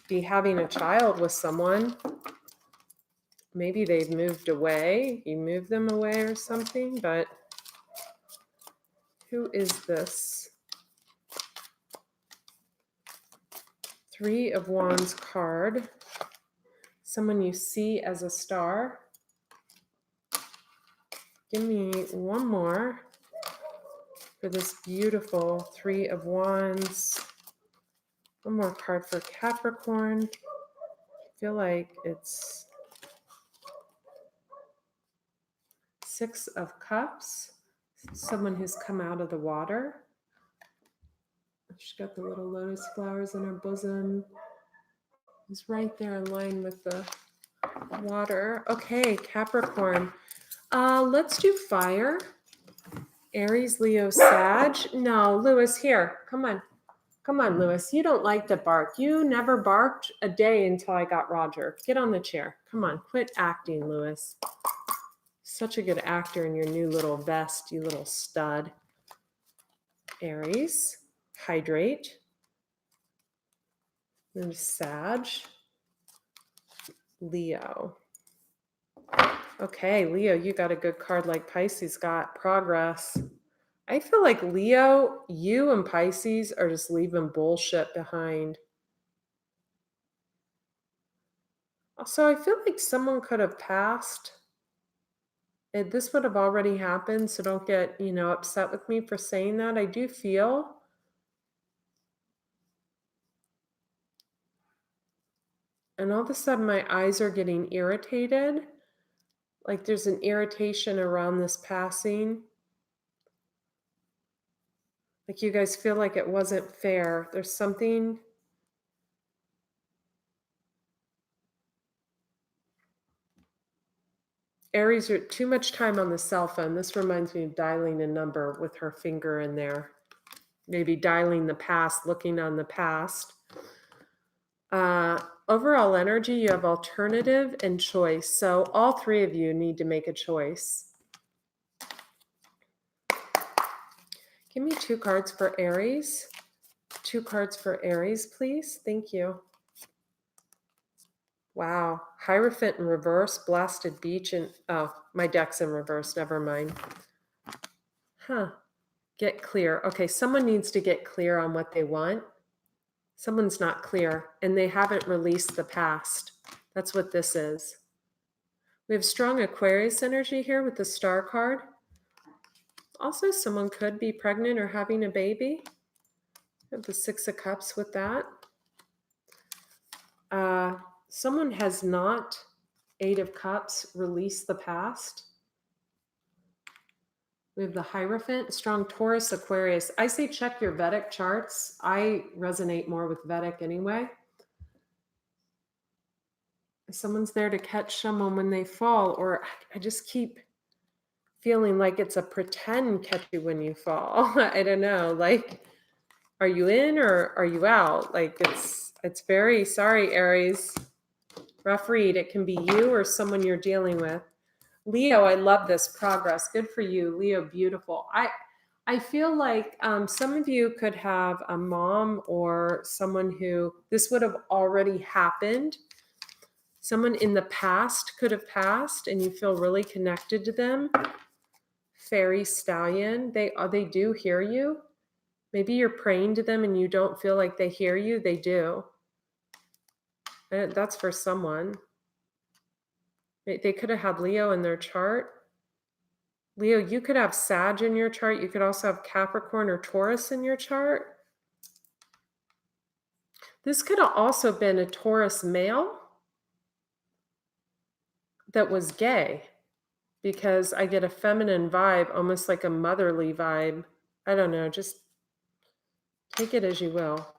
be having a child with someone. Maybe they've moved away. You moved them away or something, but who is this? 3 of Wands card. Someone you see as a star. Give me one more for this beautiful 3 of Wands. One more card for Capricorn. I feel like it's Six of Cups. Someone who's come out of the water. She's got the little lotus flowers in her bosom. It's right there in line with the water. Okay, Capricorn. Let's do fire. Aries, Leo, Sag. No, Lewis, here. Come on. Come on, Lewis. You don't like to bark. You never barked a day until I got Roger. Get on the chair. Come on. Quit acting, Lewis. Such a good actor in your new little vest, you little stud. Aries. Hydrate. Then Sag. Leo. Okay, Leo, you got a good card like Pisces got. Progress. I feel like Leo, you and Pisces are just leaving bullshit behind. Also, I feel like someone could have passed. This would have already happened, so don't get, upset with me for saying that. I do feel and all of a sudden my eyes are getting irritated. Like there's an irritation around this passing. Like you guys feel like it wasn't fair. There's something. Aries, are too much time on the cell phone. This reminds me of dialing a number with her finger in there. Maybe dialing the past, looking on the past. Overall energy, you have alternative and choice. So all three of you need to make a choice. Give me 2 cards for Aries. 2 cards for Aries, please. Thank you. Wow. Hierophant in reverse, Blasted Beach, and oh, my deck's in reverse. Never mind. Huh. Get clear. Okay, someone needs to get clear on what they want. Someone's not clear, and they haven't released the past. That's what this is. We have strong Aquarius energy here with the Star card. Also, someone could be pregnant or having a baby. We have the 6 of Cups with that. Someone has not, 8 of Cups, released the past. We have the Hierophant, strong Taurus, Aquarius. I say check your Vedic charts. I resonate more with Vedic anyway. Someone's there to catch someone when they fall, or I just keep feeling like it's a pretend catch you when you fall. I don't know. Like, are you in or are you out? Like it's very, sorry, Aries. Rough read. It can be you or someone you're dealing with. Leo, I love this progress. Good for you, Leo. Beautiful. I feel like some of you could have a mom or someone who this would have already happened. Someone in the past could have passed, and you feel really connected to them. Fairy Stallion, they do hear you. Maybe you're praying to them and you don't feel like they hear you. They do. And that's for someone. They could have had Leo in their chart. Leo, you could have Sag in your chart. You could also have Capricorn or Taurus in your chart. This could have also been a Taurus male that was gay, because I get a feminine vibe, almost like a motherly vibe. I don't know, just take it as you will.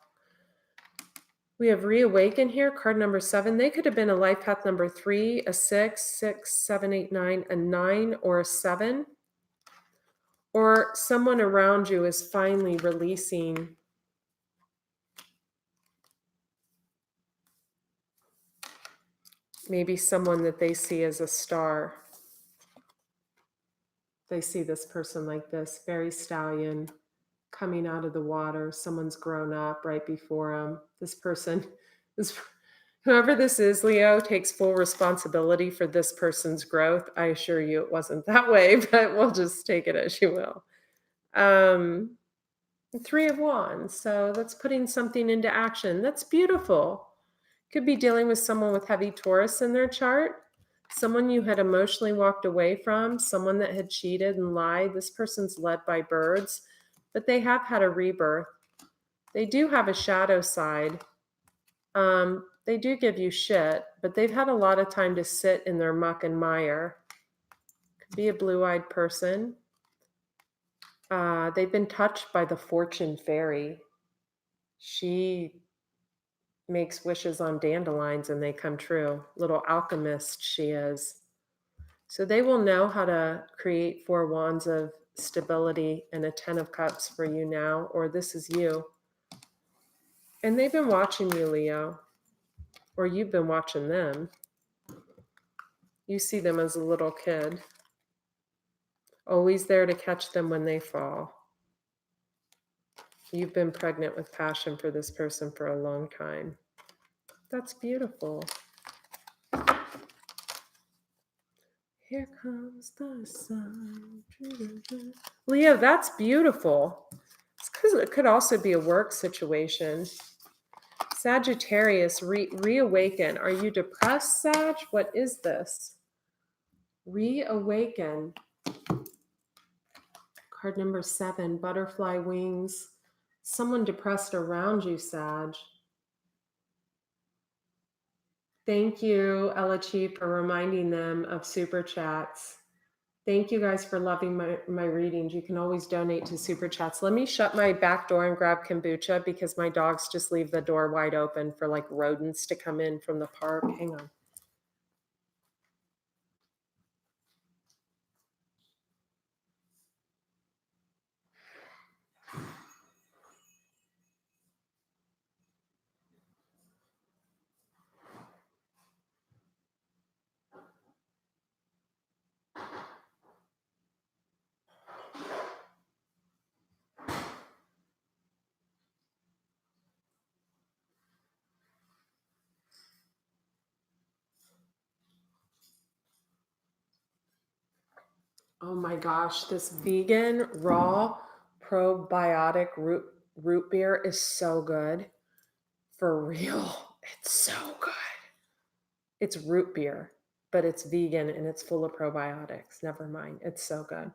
We have Reawaken here, card number 7. They could have been a life path number 3, a 6, 6, 7, 8, 9, a 9, or a 7. Or someone around you is finally releasing maybe someone that they see as a star. They see this person like this, Fairy Stallion, coming out of the water. Someone's grown up right before them. This person is, whoever this is, Leo, takes full responsibility for this person's growth. I assure you it wasn't that way, but we'll just take it as you will. 3 of Wands. So that's putting something into action. That's beautiful. Could be dealing with someone with heavy Taurus in their chart. Someone you had emotionally walked away from, someone that had cheated and lied. This person's led by birds, but they have had a rebirth. They do have a shadow side. They do give you shit, but they've had a lot of time to sit in their muck and mire. Be a blue-eyed person. They've been touched by the fortune fairy. She makes wishes on dandelions and they come true. Little alchemist she is. So they will know how to create 4 wands of stability and a 10 of cups for you now, or this is you. And they've been watching you, Leo, or you've been watching them. You see them as a little kid, always there to catch them when they fall. You've been pregnant with passion for this person for a long time. That's beautiful. Here comes the sun. Leo, that's beautiful. It's because it could also be a work situation. Sagittarius, reawaken. Are you depressed, Sag? What is this? Reawaken. Card number 7, butterfly wings. Someone depressed around you, Sag. Thank you, Ella Chief, for reminding them of Super Chats. Thank you guys for loving my readings. You can always donate to Super Chats. Let me shut my back door and grab kombucha because my dogs just leave the door wide open for like rodents to come in from the park. Hang on. Oh my gosh, this vegan raw probiotic root beer is so good. For real. It's so good. It's root beer, but it's vegan and it's full of probiotics. Never mind. It's so good.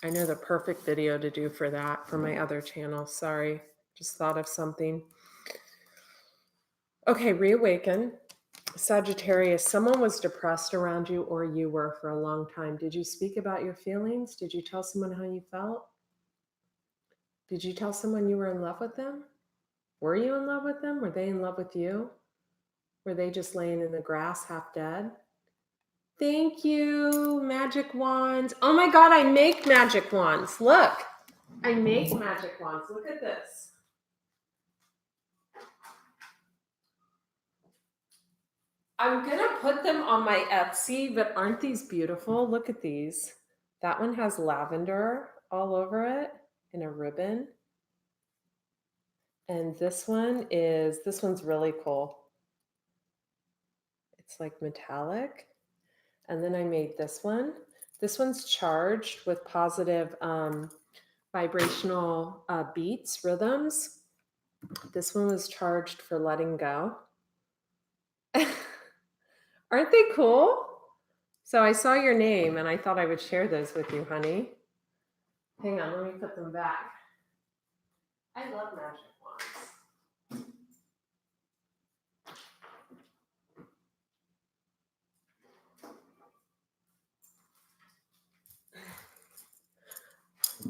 I know the perfect video to do for that for my other channel. Sorry, just thought of something. Okay, reawaken. Sagittarius, someone was depressed around you or you were for a long time. Did you speak about your feelings? Did you tell someone how you felt? Did you tell someone you were in love with them? Were you in love with them? Were they in love with you? Were they just laying in the grass half dead? Thank you, magic wands. Oh my God, I make magic wands. Look, I make magic wands. Look at this. I'm going to put them on my Etsy, but aren't these beautiful? Look at these. That one has lavender all over it in a ribbon. And this one's really cool. It's like metallic. And then I made this one. This one's charged with positive vibrational beats, rhythms. This one was charged for letting go. Aren't they cool? So I saw your name and I thought I would share those with you, honey. Hang on, let me put them back. I love magic wands.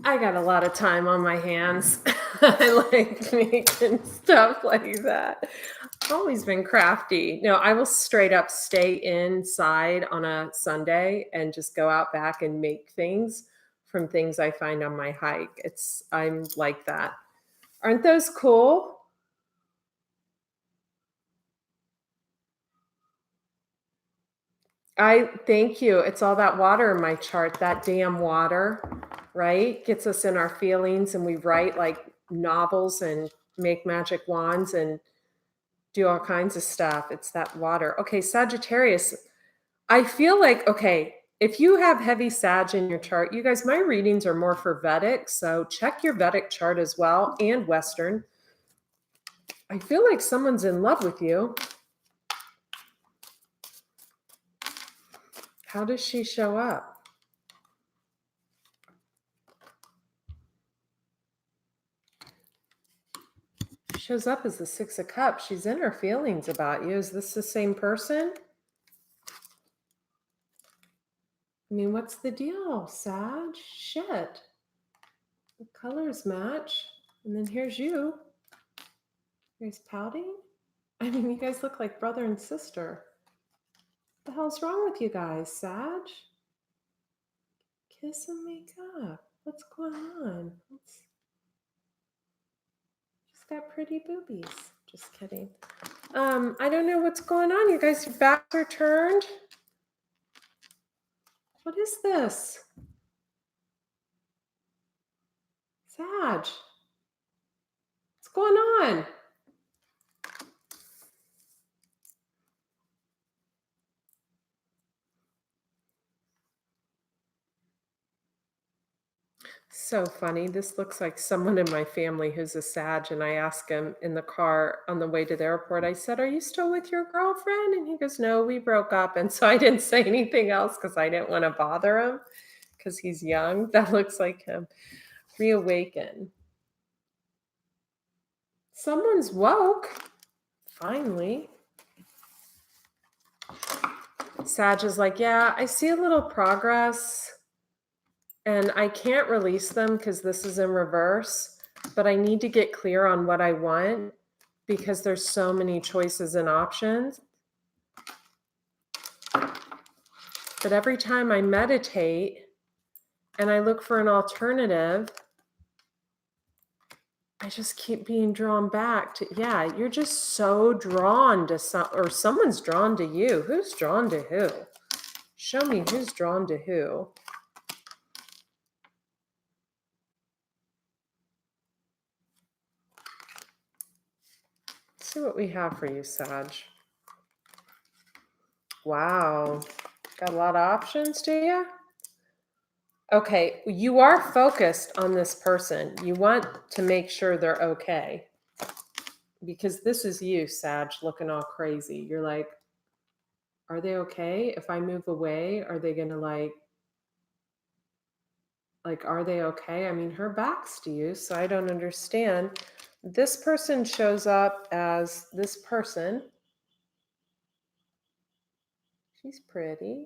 I got a lot of time on my hands. I like making stuff like that. I've always been crafty. No, I will straight up stay inside on a Sunday and just go out back and make things from things I find on my hike. I'm like that. Aren't those cool? Thank you. It's all that water in my chart, that damn water, right? Gets us in our feelings and we write like novels and make magic wands and do all kinds of stuff. It's that water. Okay, Sagittarius. I feel like, okay, if you have heavy Sag in your chart, you guys, my readings are more for Vedic, so check your Vedic chart as well and Western. I feel like someone's in love with you. How does she show up? shows up as the Six of Cups. She's in her feelings about you. Is this the same person? I mean, what's the deal, Sag? Shit. The colors match. And then here's you. You guys pouting? I mean, you guys look like brother and sister. What the hell's wrong with you guys, Sag? Kiss and make up. What's going on? She's got pretty boobies. Just kidding. I don't know what's going on. You guys, your backs are turned. What is this? Sag. What's going on? So funny. This looks like someone in my family who's a Sag, and I asked him in the car on the way to the airport, I said, "Are you still with your girlfriend?" And he goes, "No, we broke up." And so I didn't say anything else because I didn't want to bother him because he's young. That looks like him. Reawaken. Someone's woke. Finally. Sag is like, yeah, I see a little progress. And I can't release them because this is in reverse, but I need to get clear on what I want because there's so many choices and options. But every time I meditate and I look for an alternative, I just keep being drawn back to, yeah, you're just so drawn to or someone's drawn to you. Who's drawn to who? Show me who's drawn to who. Let's see what we have for you, Sag. Wow. Got a lot of options, do you? Okay, you are focused on this person. You want to make sure they're okay. Because this is you, Sag, looking all crazy. You're like, are they okay? If I move away, are they going to like, are they okay? I mean, her back's to you, so I don't understand. This person shows up as this person. She's pretty.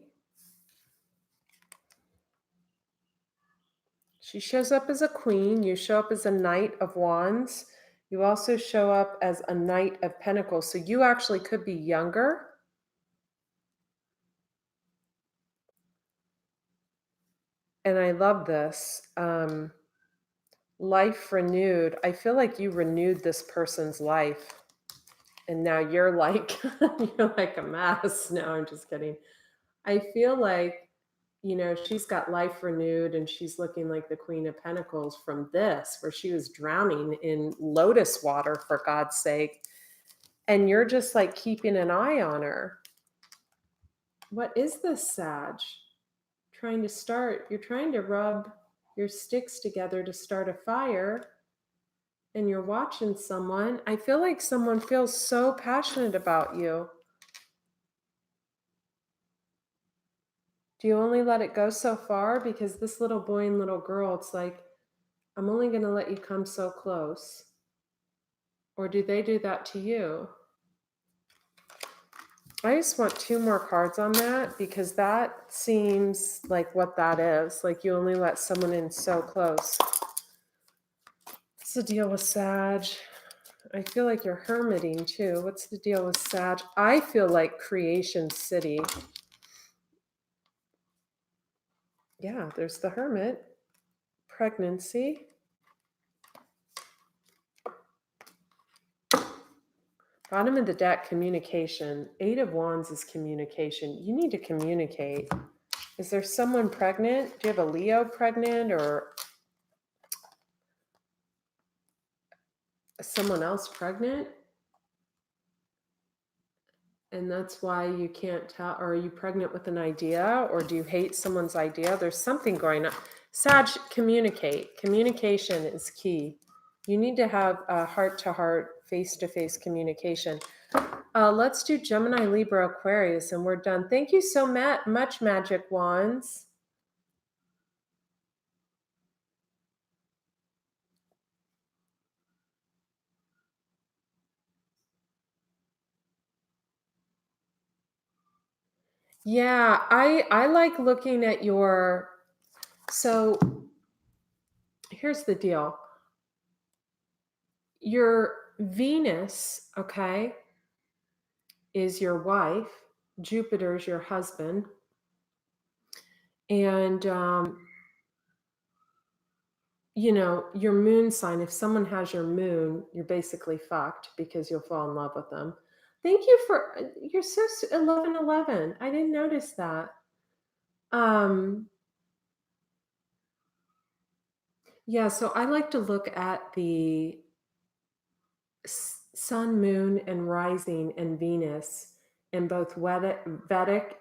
She shows up as a queen. You show up as a knight of wands. You also show up as a knight of pentacles. So you actually could be younger. And I love this. Life renewed. I feel like you renewed this person's life. And now you're like, you're like a mess. No, I'm just kidding. I feel like, you know, she's got life renewed and she's looking like the Queen of Pentacles from this, where she was drowning in lotus water, for God's sake. And you're just like keeping an eye on her. What is this, Sag? You're trying to rub your sticks together to start a fire, and you're watching someone. I feel like someone feels so passionate about you. Do you only let it go so far? Because this little boy and little girl, it's like, I'm only going to let you come so close. Or do they do that to you? I just want 2 more cards on that because that seems like what that is. Like you only let someone in so close. What's the deal with Sag? I feel like you're hermiting too. What's the deal with Sag? I feel like Creation City. Yeah, there's the Hermit. Pregnancy. Bottom of the deck, communication. 8 of Wands is communication. You need to communicate. Is there someone pregnant? Do you have a Leo pregnant or someone else pregnant? And that's why you can't tell. Or are you pregnant with an idea? Or do you hate someone's idea? There's something going on. Sag, communicate. Communication is key. You need to have a heart-to-heart, face-to-face communication. Let's do Gemini, Libra, Aquarius, and we're done. Thank you so much, Magic Wands. Yeah, I like looking at your, so here's the deal. Your Venus, okay, is your wife, Jupiter's your husband, and your moon sign, if someone has your moon, you're basically fucked because you'll fall in love with them. Thank you for, you're so 1111. I didn't notice that. Um yeah, so I like to look at the sun, moon, and rising and Venus in both Vedic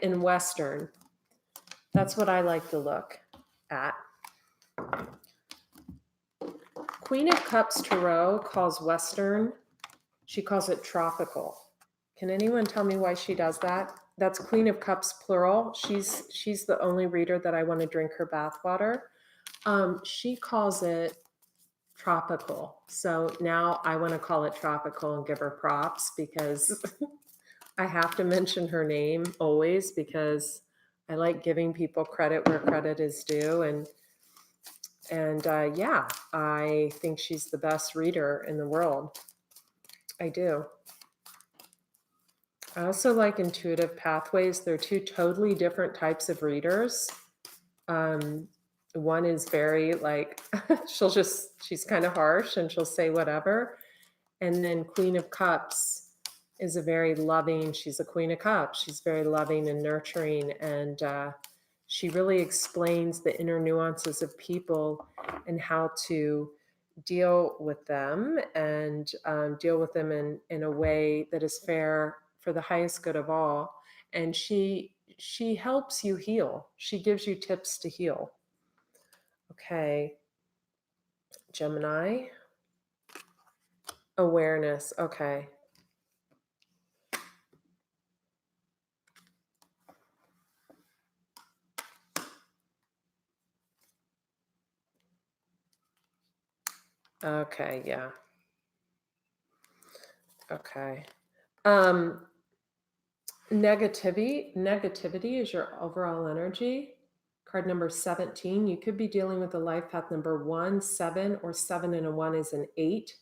and Western. That's what I like to look at. Queen of Cups Tarot calls Western, she calls it tropical. Can anyone tell me why she does that? That's Queen of Cups plural. She's the only reader that I want to drink her bathwater. She calls it tropical. So now I want to call it tropical and give her props because I have to mention her name always because I like giving people credit where credit is due. And yeah, I think she's the best reader in the world. I do. I also like intuitive pathways. They're two totally different types of readers. One is very like, she's kind of harsh and she'll say whatever. And then Queen of Cups is a very loving, she's a Queen of Cups. She's very loving and nurturing. And she really explains the inner nuances of people and how to deal with them and deal with them in a way that is fair for the highest good of all. And she helps you heal. She gives you tips to heal. Okay. Gemini. Awareness. Okay. Okay, yeah. Okay. Um, negativity is your overall energy. Card number 17. You could be dealing with a life path number 1, 7, or 7 and a 1 is an 8.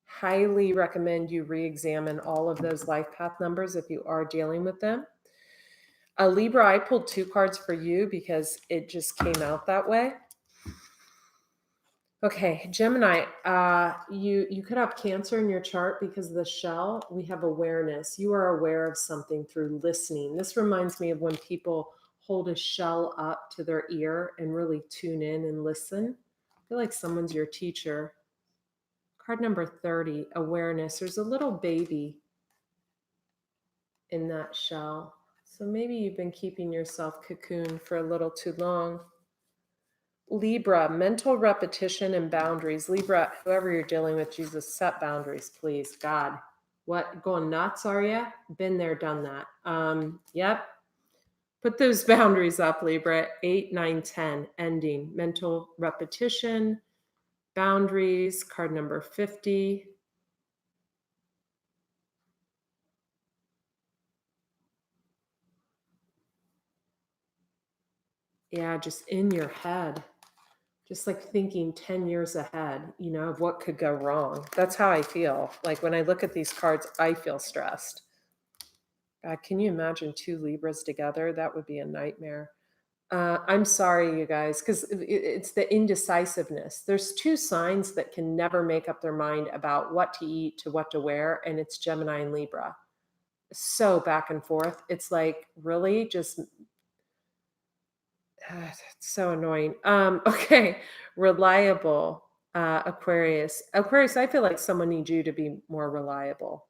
Highly recommend you re-examine all of those life path numbers if you are dealing with them. Libra, I pulled 2 cards for you because it just came out that way. Okay, Gemini, you could have Cancer in your chart because of the shell. We have awareness. You are aware of something through listening. This reminds me of when people hold a shell up to their ear and really tune in and listen. I feel like someone's your teacher. Card number 30, awareness. There's a little baby in that shell. So maybe you've been keeping yourself cocooned for a little too long. Libra, mental repetition and boundaries. Libra, whoever you're dealing with, Jesus, set boundaries, please. God, what, going nuts are you? Been there, done that. Yep. Put those boundaries up, Libra. 8, 9, 10, ending. Mental repetition, boundaries, card number 50. Yeah, just in your head. Just like thinking 10 years ahead, of what could go wrong. That's how I feel. Like when I look at these cards, I feel stressed. God, can you imagine 2 Libras together? That would be a nightmare. I'm sorry, you guys, because it's the indecisiveness. There's 2 signs that can never make up their mind about what to eat to what to wear, and it's Gemini and Libra. So back and forth. It's like, really? Just it's so annoying. Okay, reliable. Aquarius. Aquarius, I feel like someone needs you to be more reliable,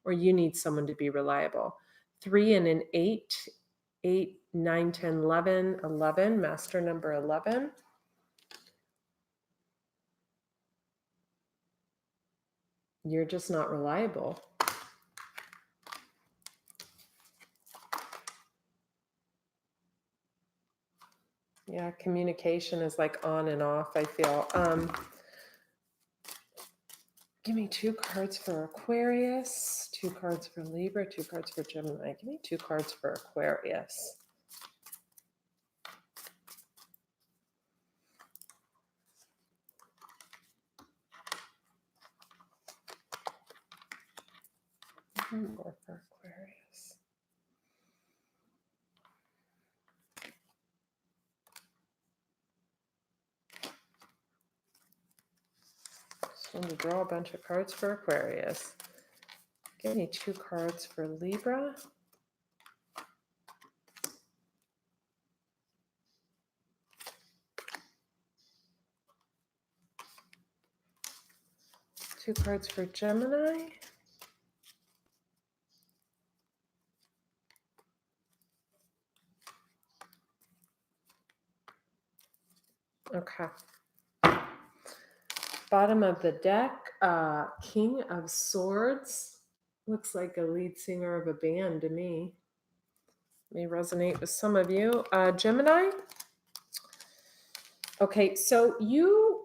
or you need someone to be reliable. 3 and an 8, 8, 9, 10, 11, 11, master number 11. You're just not reliable. Yeah, communication is like on and off, I feel. Give me 2 cards for Aquarius, 2 cards for Libra, 2 cards for Gemini. Give me 2 cards for Aquarius. More for Aquarius. Just want to draw a bunch of cards for Aquarius. Give me 2 cards for Libra. Two cards for Gemini. Okay. Bottom of the deck, King of Swords. Looks like a lead singer of a band to me. May resonate with some of you. Gemini. Okay, so you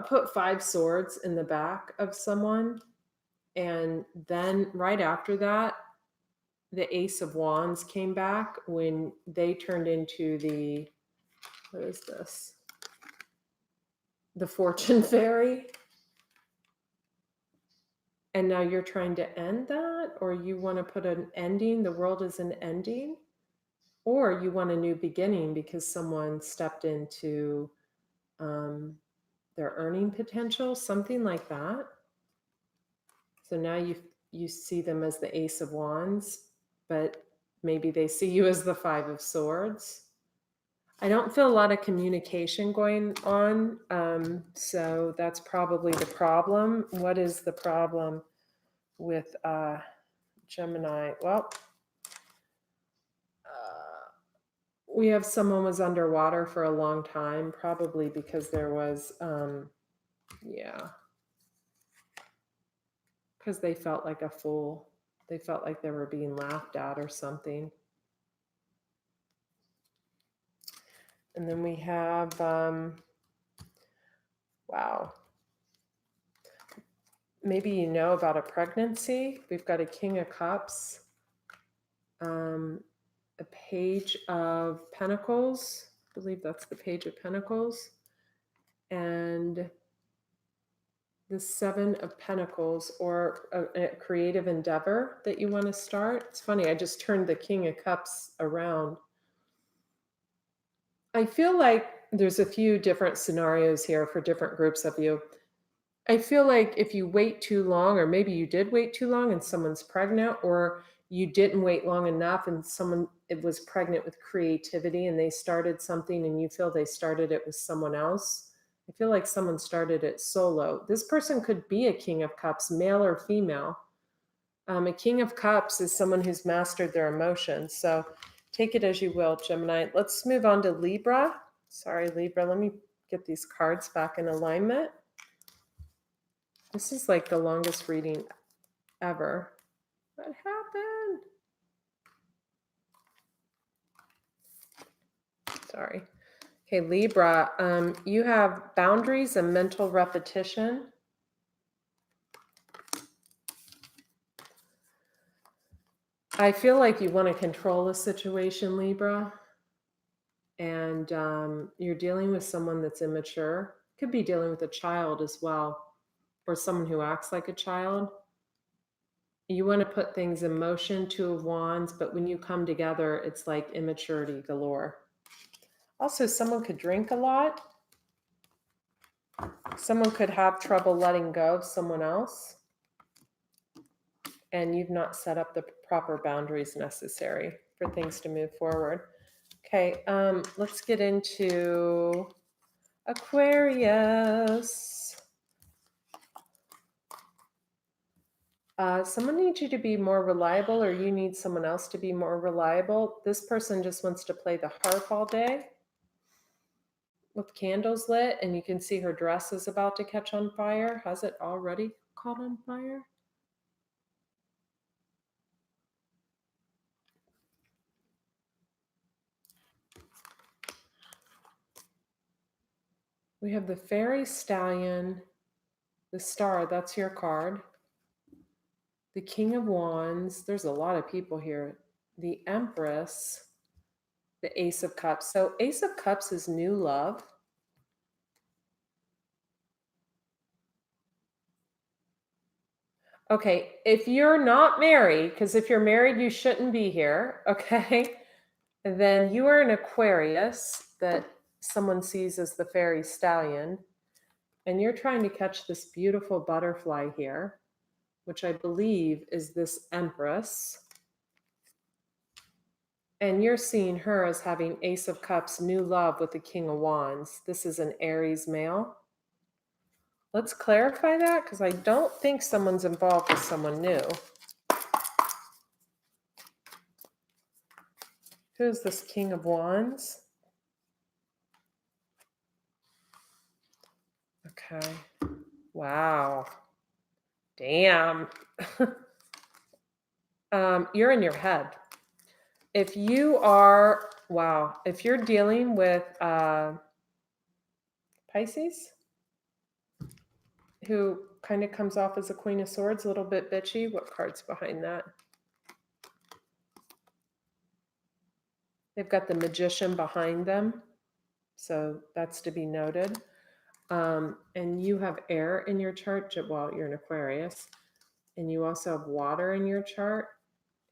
put 5 swords in the back of someone, and then right after that, the Ace of Wands came back when they turned into the, what is this? The Fortune Fairy. And now you're trying to end that, or you want to put an ending, the world is an ending, or you want a new beginning because someone stepped into their earning potential, something like that. So now you see them as the Ace of Wands, but maybe they see you as the 5 of Swords. I don't feel a lot of communication going on, so that's probably the problem. What is the problem with Gemini? Well, we have someone was underwater for a long time, probably because there was, because they felt like a fool. They felt like they were being laughed at or something. And then we have, wow. Maybe you know about a pregnancy. We've got a King of Cups, a Page of Pentacles. I believe that's the Page of Pentacles. And the 7 of Pentacles, or a creative endeavor that you want to start. It's funny, I just turned the King of Cups around. I feel like there's a few different scenarios here for different groups of you. I feel like if you wait too long, or maybe you did wait too long and someone's pregnant, or you didn't wait long enough and someone was pregnant with creativity and they started something and you feel they started it with someone else. I feel like someone started it solo. This person could be a King of Cups, male or female. A King of Cups is someone who's mastered their emotions. So take it as you will, Gemini. Let's move on to Libra. Sorry, Libra. Let me get these cards back in alignment. This is like the longest reading ever. What happened? Sorry. Okay, Libra, you have boundaries and mental repetition. I feel like you want to control the situation, Libra, and you're dealing with someone that's immature. Could be dealing with a child as well, or someone who acts like a child. You want to put things in motion, 2 of Wands, but when you come together, it's like immaturity galore. Also, someone could drink a lot. Someone could have trouble letting go of someone else, and you've not set up the proper boundaries necessary for things to move forward. Okay, let's get into Aquarius. Someone needs you to be more reliable, or you need someone else to be more reliable. This person just wants to play the harp all day with candles lit, and you can see her dress is about to catch on fire. Has it already caught on fire? We have the fairy stallion The Star, that's your card. The King of Wands, there's a lot of people here. The Empress, the Ace of Cups. So Ace of Cups is new love. Okay, if you're not married, because if you're married, you shouldn't be here, okay? Then you are an Aquarius that someone sees as the fairy stallion, and you're trying to catch this beautiful butterfly here, which I believe is this Empress. And you're seeing her as having Ace of Cups, new love with the King of Wands. This is an Aries male. Let's clarify that because I don't think someone's involved with someone new. Who's this King of Wands? Okay. Wow. Damn. You're in your head. If you are, wow, if you're dealing with Pisces, who kind of comes off as a Queen of Swords, a little bit bitchy, what card's behind that? They've got the Magician behind them, so that's to be noted. And you have air in your chart. Well, you're an Aquarius, and you also have water in your chart.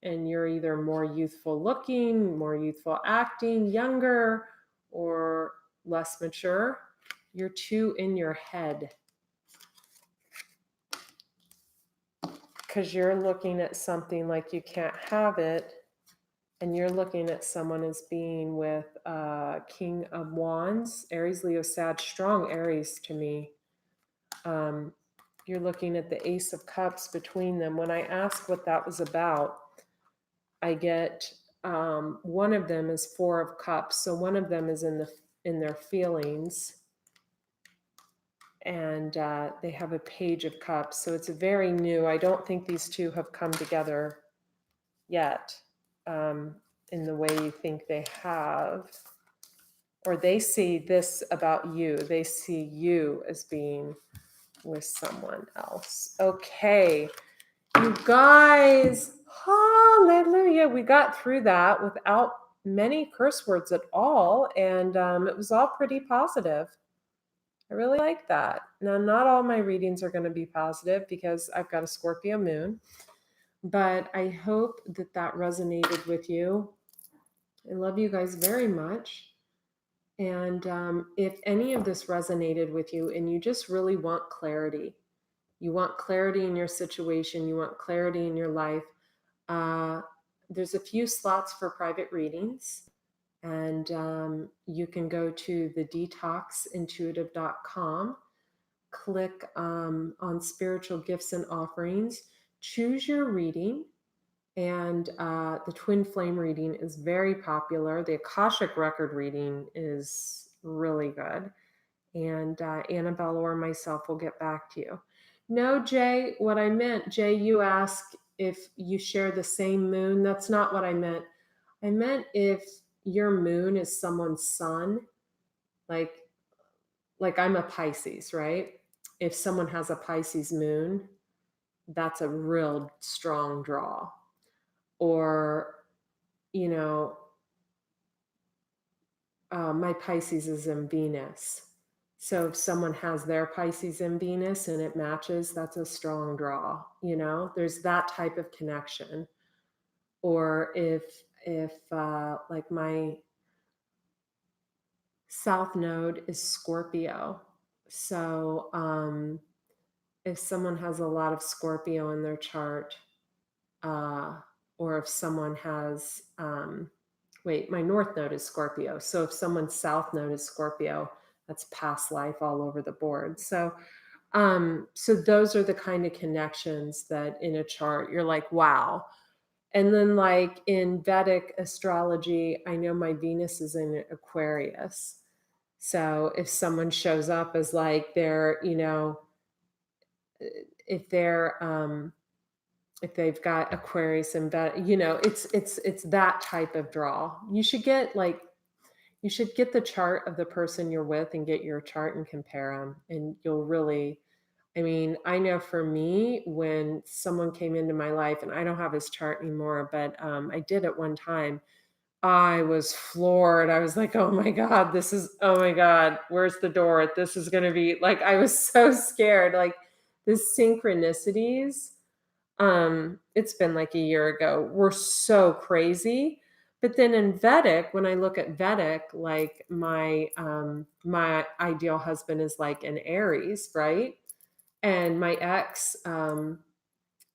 And you're either more youthful looking, more youthful acting, younger, or less mature. You're too in your head because you're looking at something like you can't have it. And you're looking at someone as being with King of Wands, Aries, Leo, Sag, strong Aries to me. You're looking at the Ace of Cups between them. When I ask what that was about, I get one of them is Four of Cups. So one of them is in their feelings. And they have a Page of Cups. So it's very new. I don't think these two have come together yet in the way you think they have. Or they see this about you. They see you as being with someone else. Okay, you guys, hallelujah. We got through that without many curse words at all. And it was all pretty positive. I really like that. Now, not all my readings are going to be positive because I've got a Scorpio moon, but I hope that that resonated with you. I love you guys very much. And if any of this resonated with you and you just really want clarity, you want clarity in your situation, you want clarity in your life, there's a few slots for private readings. And you can go to the detoxintuitive.com, click on spiritual gifts and offerings, choose your reading. And the twin flame reading is very popular. The Akashic record reading is really good. And Annabelle or myself will get back to you. No, Jay, what I meant, Jay, you asked if you share the same moon. That's not what I meant. I meant if your moon is someone's sun, like I'm a Pisces, right? If someone has a Pisces moon, that's a real strong draw. Or, you know, my Pisces is in Venus. So if someone has their Pisces in Venus and it matches, that's a strong draw. You know, there's that type of connection. Or if like my South Node is Scorpio. So if someone has a lot of Scorpio in their chart, or if someone has, my North Node is Scorpio. So if someone's South Node is Scorpio, that's past life all over the board. So those are the kind of connections that in a chart, you're like, wow. And then like in Vedic astrology, I know my Venus is in Aquarius. So if someone shows up as like they're, you know, if they've got Aquarius and you know, it's that type of draw. You should get the chart of the person you're with and get your chart and compare them, and you'll really I mean, I know for me, when someone came into my life, and I don't have his chart anymore, but I did at one time, I was floored. I was like, "Oh my god, oh my god, where's the door? This is gonna be," like, I was so scared, like, the synchronicities, it's been like a year ago, were so crazy. But then in Vedic, when I look at Vedic, like, my ideal husband is like an Aries, right? And my ex, the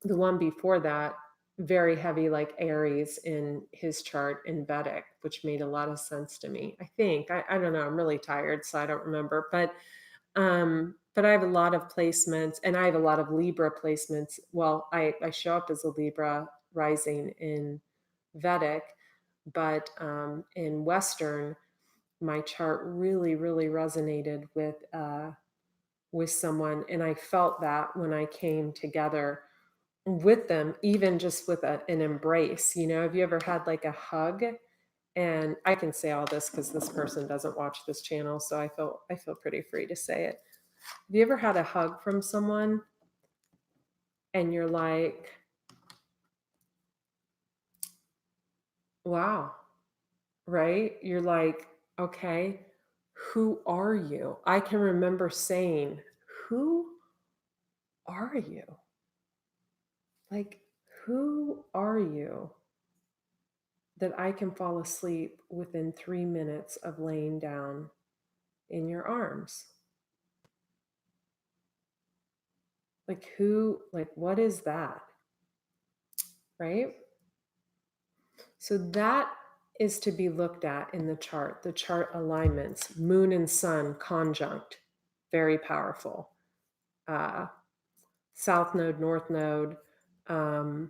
one before that, very heavy like Aries in his chart in Vedic, which made a lot of sense to me. I think. I don't know. I'm really tired, so I don't remember. But I have a lot of placements, and I have a lot of Libra placements. Well, I show up as a Libra rising in Vedic, but in Western, my chart really, really resonated with someone, and I felt that when I came together with them, even just with an embrace. Have you ever had like a hug? And I can say all this because this person doesn't watch this channel, so I feel pretty free to say it. Have you ever had a hug from someone and you're like, wow, right? You're like, okay, who are you? I can remember saying, who are you? Like, who are you that I can fall asleep within 3 minutes of laying down in your arms? Like, what is that? Right? So that is to be looked at in the chart alignments, moon and sun conjunct, very powerful. Uh, South node, North node, um,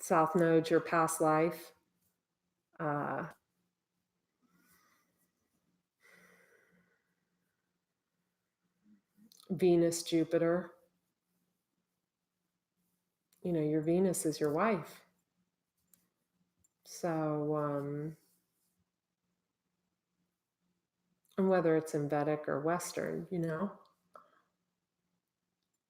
South node's your past life. Uh, Venus, Jupiter. Your Venus is your wife. So, and whether it's in Vedic or Western.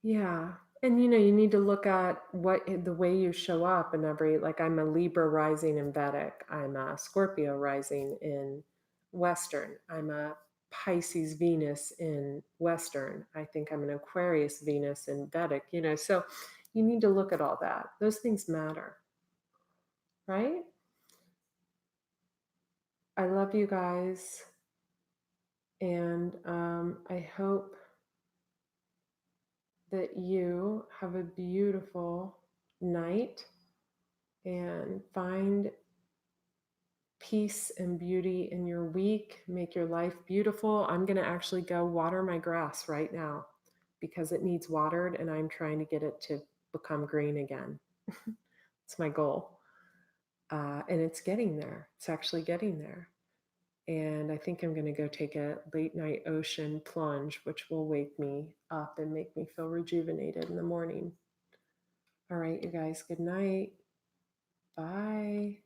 Yeah. And you need to look at the way you show up and like, I'm a Libra rising in Vedic. I'm a Scorpio rising in Western. I'm a Pisces Venus in Western. I think I'm an Aquarius Venus in Vedic. So you need to look at all that. Those things matter, right? I love you guys. And I hope that you have a beautiful night and find peace and beauty in your week. Make your life beautiful. I'm going to actually go water my grass right now because it needs watered, and I'm trying to get it to become green again. It's my goal. And it's getting there. It's actually getting there. And I think I'm going to go take a late night ocean plunge, which will wake me up and make me feel rejuvenated in the morning. All right, you guys, good night. Bye.